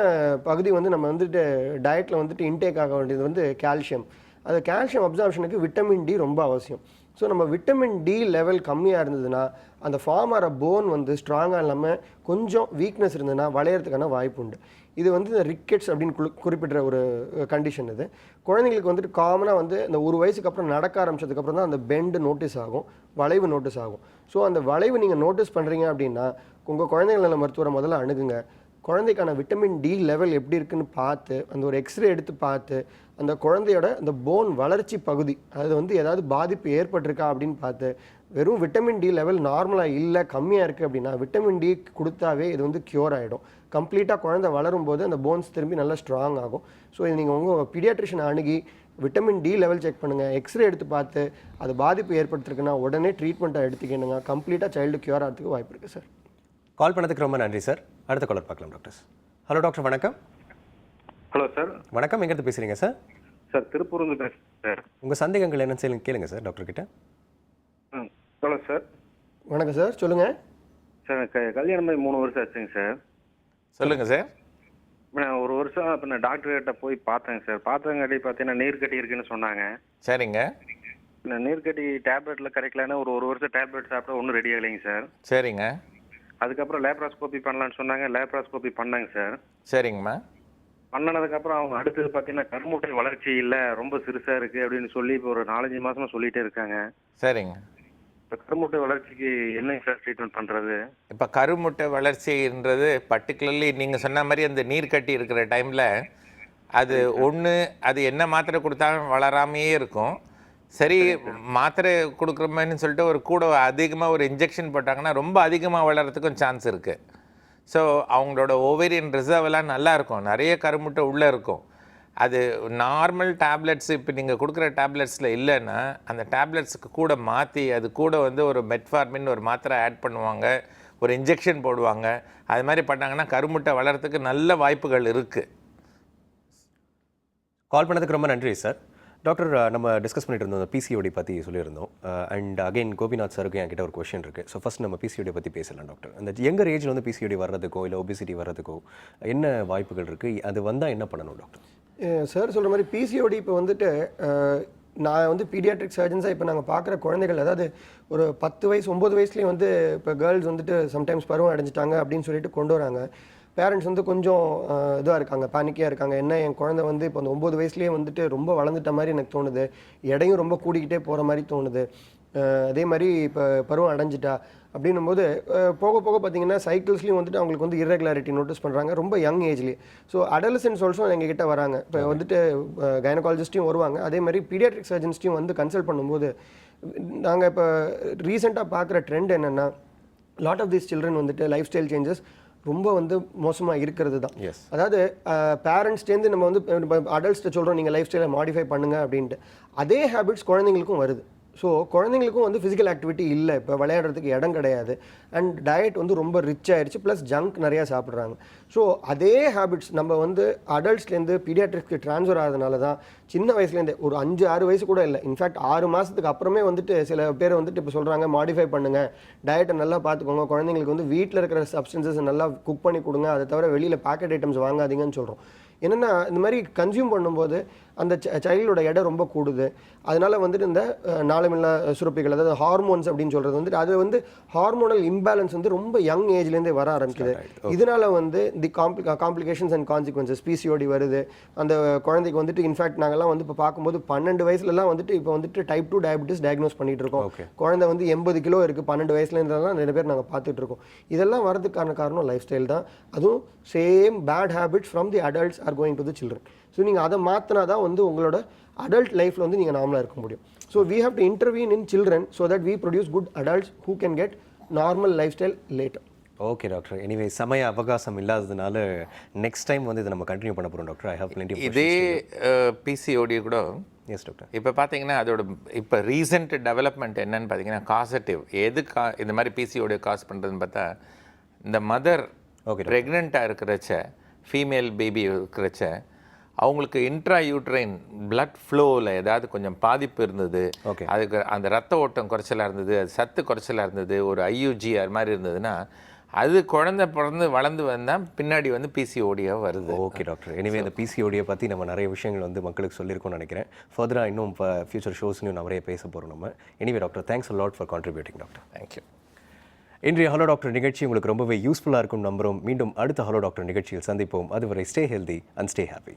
பகுதி வந்து நம்ம வந்துட்டு டயட்டில் வந்துட்டு இன்டேக் ஆக வேண்டியது வந்து கால்சியம். அது கால்சியம் அப்சார்ப்ஷனுக்கு விட்டமின் டி ரொம்ப அவசியம். ஸோ நம்ம விட்டமின் டி லெவல் கம்மியாக இருந்ததுன்னா அந்த ஃபார்ம் ஆகிற போன் வந்து ஸ்ட்ராங்காக இல்லாமல் கொஞ்சம் வீக்னஸ் இருந்ததுன்னா வளையறதுக்கான வாய்ப்பு உண்டு. இது வந்து இந்த ரிக்கெட்ஸ் அப்படின்னு குறிப்பிட்ட ஒரு கண்டிஷன். இது குழந்தைங்களுக்கு வந்துட்டு காமனாக வந்து இந்த 1 வயசுக்கு அப்புறம் நடக்க ஆரம்பிச்சதுக்கப்புறம் தான் அந்த பெண்டு நோட்டீஸ் ஆகும், வளைவு நோட்டீஸ் ஆகும். ஸோ அந்த வளைவு நீங்கள் நோட்டீஸ் பண்ணுறீங்க அப்படின்னா உங்கள் குழந்தைகள் நல மருத்துவரை முதல்ல அணுகுங்க. குழந்தைக்கான விட்டமின் டி லெவல் எப்படி இருக்குன்னு பார்த்து அந்த ஒரு எக்ஸ்ரே எடுத்து பார்த்து அந்த குழந்தையோட அந்த போன் வளர்ச்சி பகுதி அது வந்து ஏதாவது பாதிப்பு ஏற்பட்டிருக்கா அப்படின்னு பார்த்து, வெறும் விட்டமின் டி லெவல் நார்மலாக இல்லை கம்மியாக இருக்குது அப்படின்னா விட்டமின் டி கொடுத்தாவே இது வந்து க்யூர் ஆகிடும். கம்ப்ளீட்டாக குழந்தை வளரும் போது அந்த போன்ஸ் திரும்பி நல்லா ஸ்ட்ராங் ஆகும். ஸோ இது நீங்கள் உங்கள் பீடியாட்ரிஷனை அணுகி விட்டமின் டி லெவல் செக் பண்ணுங்கள், எக்ஸ்ரே எடுத்து பார்த்து அது பாதிப்பு ஏற்படுத்திருக்குன்னா உடனே ட்ரீட்மெண்ட்டை எடுத்துக்கணுங்க. கம்ப்ளீட்டாக சைல்டு க்யூர் ஆகிறதுக்கு வாய்ப்பு இருக்குது சார். கால் பண்ணதுக்கு ரொம்ப நன்றி சார். அடுத்த காலர் பார்க்கலாம் டாக்டர். ஹலோ டாக்டர், வணக்கம். Hello sir. வணக்கம், எங்கேருந்து பேசுகிறீங்க சார்? சார், திருப்பூர்ந்து பேசுகிறேன் சார். உங்கள் சந்தேகங்கள் என்னன்னு கேளுங்க சார் டாக்டர் கிட்ட. Hello sir. வணக்கம் சார், சொல்லுங்கள் சார். கல்யாணம் 3 வருஷம் ஆச்சுங்க சார். சொல்லுங்கள் சார். நான் 1 வருஷம் இப்போ நான் டாக்டர்கிட்ட போய் பார்த்தேங்க சார். பார்த்தங்காட்டி பார்த்தீங்கன்னா நீர் கட்டி இருக்குன்னு சொன்னாங்க. சரிங்க. நான் நீர் கட்டி டேப்லெட்டில் கிடைக்கலன்னா ஒரு வருஷம் டேப்லெட் சாப்பிட்டா ஒன்றும் ரெடி ஆகலைங்க சார். சரிங்க. அதுக்கப்புறம் லேப்ராஸ்கோபி பண்ணலான்னு சொன்னாங்க. லேப்ராஸ்கோபி பண்ணாங்க சார். சரிங்கம்மா. பண்ணனதுக்கப்புறம் அவங்க அடுத்தது பார்த்தீங்கன்னா கருமுட்டை வளர்ச்சி இல்லை, ரொம்ப சிறுசாக இருக்குது அப்படின்னு சொல்லி இப்போ ஒரு 4-5 மாதமாக சொல்லிகிட்டே இருக்காங்க. சரிங்க. இப்போ கருமுட்டை வளர்ச்சிக்கு என்ன சார் ட்ரீட்மெண்ட் பண்ணுறது? இப்போ கருமுட்டை வளர்ச்சின்றது பர்டிகுலர்லி நீங்கள் சொன்ன மாதிரி அந்த நீர் கட்டி இருக்கிற டைமில் அது அது என்ன மாத்திரை கொடுத்தாலும் வளராமையே இருக்கும். சரி, மாத்திரை கொடுக்குறோமேன்னு சொல்லிட்டு ஒரு கூட அதிகமாக ஒரு இன்ஜெக்ஷன் போட்டாங்கன்னா ரொம்ப அதிகமாக வளர்கிறதுக்கும் சான்ஸ் இருக்குது. ஸோ அவங்களோட ஓவேரியன் ரிசர்வெல்லாம் நல்லாயிருக்கும், நிறைய கருமுட்டை உள்ளே இருக்கும். அது நார்மல் டேப்லெட்ஸ் இப்போ நீங்கள் கொடுக்குற டேப்லெட்ஸில் இல்லைன்னா அந்த டேப்லெட்ஸுக்கு கூட மாற்றி அது கூட வந்து ஒரு மெட்ஃபார்மின் ஒரு மாத்திரை ஆட் பண்ணுவாங்க, ஒரு இன்ஜெக்ஷன் போடுவாங்க. அது மாதிரி பண்ணாங்கன்னா கருமுட்டை வளர்கிறதுக்கு நல்ல வாய்ப்புகள் இருக்குது. கால் பண்ணதுக்கு ரொம்ப நன்றி சார். டாக்டர், நம்ம டிஸ்கஸ் பண்ணிட்டு இருந்தோம் பிசிஓடி பற்றி சொல்லியிருந்தோம். அண்ட் அகைன் கோபிநாத் சாருக்கு என்கிட்ட ஒரு கொஸ்டின் இருக்குது. ஸோ ஃபஸ்ட் நம்ம பிசிஓடி பற்றி பேசலாம் டாக்டர். அந்த யங்கர் ஏஜில் வந்து பிசிஓடி வர்றதுக்கோ இல்லை ஒபிசிட்டி வர்றதுக்கோ என்ன வாய்ப்புகள் இருக்குது? அது வந்தால் என்ன பண்ணணும் டாக்டர்? சார் சொல்கிற மாதிரி பிசிஓடி இப்போ வந்துட்டு நான் வந்து பீடியாட்ரிக் சர்ஜன்ஸாக இப்போ நாங்கள் பார்க்குற குழந்தைகள், அதாவது ஒரு 10 வயசு 9 வயசுலேயும் வந்து இப்போ கேர்ள்ஸ் வந்துட்டு சம்டைம்ஸ் பருவம் அடைஞ்சிட்டாங்க அப்படின்னு சொல்லிட்டு கொண்டு வராங்க. பேரண்ட்ஸ் வந்து கொஞ்சம் இதாக இருக்காங்க, பேனிக்காக இருக்காங்க. என்ன என் குழந்தை வந்து இப்போ அந்த 9 வயசுலேயே வந்துட்டு ரொம்ப வளர்ந்துட்ட மாதிரி எனக்கு தோணுது, எடையும் ரொம்ப கூடிக்கிட்டே போகிற மாதிரி தோணுது, அதே மாதிரி இப்போ பருவம் அடைஞ்சிட்டா அப்படின்னும்போது போக போக பார்த்தீங்கன்னா சைக்கிள்ஸ்லேயும் வந்துட்டு அவங்களுக்கு வந்து இர்ரெகுலாரிட்டி நோட்டீஸ் பண்ணுறாங்க ரொம்ப யங் ஏஜ்லேயே. ஸோ அடலசன்ஸ் ஆல்சோ எங்ககிட்ட வராங்க. இப்போ வந்துட்டு கைனகாலஜிஸ்ட்டையும் வருவாங்க, அதே மாதிரி பீடியாட்ரிக் சர்ஜன்ஸ்ட்டையும் வந்து கன்சல்ட் பண்ணும்போது நாங்கள் இப்போ ரீசெண்டாக பார்க்குற ட்ரெண்ட் என்னென்னா, லாட் ஆஃப் தீஸ் சில்ட்ரன் வந்துட்டு லைஃப் ஸ்டைல் சேஞ்சஸ் ரொம்ப வந்து மோசமாக இருக்கிறது தான். அதாவது பேரண்ட்ஸ்டேருந்து நம்ம வந்து அடல்ட்ஸ்ட்டு சொல்கிறோம் நீங்கள் லைஃப் ஸ்டைலை மாடிஃபை பண்ணுங்கள் அப்படின்ட்டு, அதே ஹேபிட்ஸ் குழந்தைங்களுக்கும் வருது. ஸோ குழந்தைங்களுக்கும் வந்து ஃபிசிக்கல் ஆக்டிவிட்டி இல்லை, இப்போ விளையாடுறதுக்கு இடம் கிடையாது, அண்ட் டயட் வந்து ரொம்ப ரிச் ஆயிடுச்சு, ப்ளஸ் ஜங்க் நிறையா சாப்பிட்றாங்க. ஸோ அதே ஹேபிட்ஸ் நம்ம வந்து அடல்ட்ஸ்லேருந்து பீடியாட்ரிக்ஸ்க்கு ட்ரான்ஸ்ஃபர் ஆகிறதுனால தான் சின்ன வயசுலேருந்தே ஒரு 5-6 வயசு கூட இல்லை, இன்ஃபேக்ட் 6 மாதத்துக்கு அப்புறமே வந்துட்டு சில பேர் வந்துட்டு இப்போ சொல்கிறாங்க மாடிஃபை பண்ணுங்கள், டயட்டை நல்லா பார்த்துக்கோங்க, குழந்தைங்களுக்கு வந்து வீட்டில் இருக்கிற சப்ஸ்டன்சஸ் நல்லா குக் பண்ணி கொடுங்க, அதை தவிர வெளியில் பேக்கெட் ஐட்டம்ஸ் வாங்காதீங்கன்னு சொல்கிறோம். என்னென்னா இந்த மாதிரி கன்சியூம் பண்ணும்போது அந்த சைல்டோட எடை ரொம்ப கூடுது. அதனால வந்துட்டு இந்த நாளமில்லா சுரப்பிகள், அதாவது ஹார்மோன்ஸ் அப்படின்னு சொல்கிறது வந்துட்டு அது வந்து ஹார்மோனல் இம்பேலன்ஸ் வந்து ரொம்ப யங் ஏஜ்லேருந்தே வர ஆரம்பிக்குது. இதனால வந்து தி காம்ப்ளிகேஷன்ஸ் அண்ட் கான்சிக்வன்சஸ், பிசிஓடி வருது அந்த குழந்தைக்கு வந்துட்டு. இன்ஃபேக்ட் நாங்கள்லாம் வந்து இப்போ பார்க்கும்போது 12 வயசுலலாம் வந்துட்டு இப்போ வந்துட்டு டைப் 2 டயபிட்டிஸ் டயக்னோஸ் பண்ணிட்டு இருக்கோம். குழந்தை வந்து 80 கிலோ இருக்குது 12 வயசுலேருந்துலாம் நிறைய பேர் நாங்கள் பார்த்துட்டு இருக்கோம். இதெல்லாம் வரதுக்கான காரணம் லைஃப் ஸ்டைல் தான். அதுவும் same bad habits from the adults are going to the children. So நீங்கள் அதை மாற்றினா தான் வந்து உங்களோட அடல்ட் லைஃப்பில் வந்து நீங்கள் நார்மலாக இருக்க முடியும். So we have to intervene in children so that we produce good adults who can get normal lifestyle later. Okay doctor, anyway சமய அவகாசம் இல்லாததுனால நெக்ஸ்ட் டைம் வந்து இதை நம்ம கண்டினியூ பண்ண போகிறோம் doctor. I have plenty of இதே PCOD கூட எஸ் டாக்டர். இப்போ பார்த்தீங்கன்னா அதோட இப்போ ரீசெண்ட் டெவலப்மெண்ட் என்னன்னு பார்த்தீங்கன்னா காசட்டிவ் எது இந்த மாதிரி பிசிஓடியை காஸ் பண்ணுறதுன்னு பார்த்தா இந்த மதர் ப்ரெக்னெண்ட்டாக இருக்கிறச்ச ஃபீமேல் பேபி இருக்கிறச்ச அவங்களுக்கு இன்ட்ரா யூட்ரைன் பிளட் ஃப்ளோவில் ஏதாவது கொஞ்சம் பாதிப்பு இருந்தது, அதுக்கு அந்த ரத்த ஓட்டம் குறைச்சலாக இருந்தது, அது சத்து குறைச்சலாக இருந்தது, ஒரு ஐயூஜி அது மாதிரி இருந்ததுன்னா அது குழந்தை பிறந்து வளர்ந்து வந்தால் பின்னாடி வந்து பிசிஓடியாக வருது. ஓகே டாக்டர், எனிவே இந்த பிசிஓடியை பற்றி நம்ம நிறைய விஷயங்கள் வந்து மக்களுக்கு சொல்லியிருக்கோம்னு நினைக்கிறேன். ஃபர்தராக இன்னும் இப்போ ஃபியூச்சர் ஷோஸ்லையும் நிறைய பேச போகிறோம் நம்ம. Anyway doctor, thanks a lot for contributing doctor. Thank you. இன்றைய ஹலோ டாக்டர் நிகழ்ச்சி உங்களுக்கு ரொம்பவே யூஸ்ஃபுல்லாக இருக்கும் நம்புகிறோம். மீண்டும் அடுத்த ஹலோ டாக்டர் நிகழ்ச்சியில் சந்திப்போம். அதுவரை stay healthy and stay happy.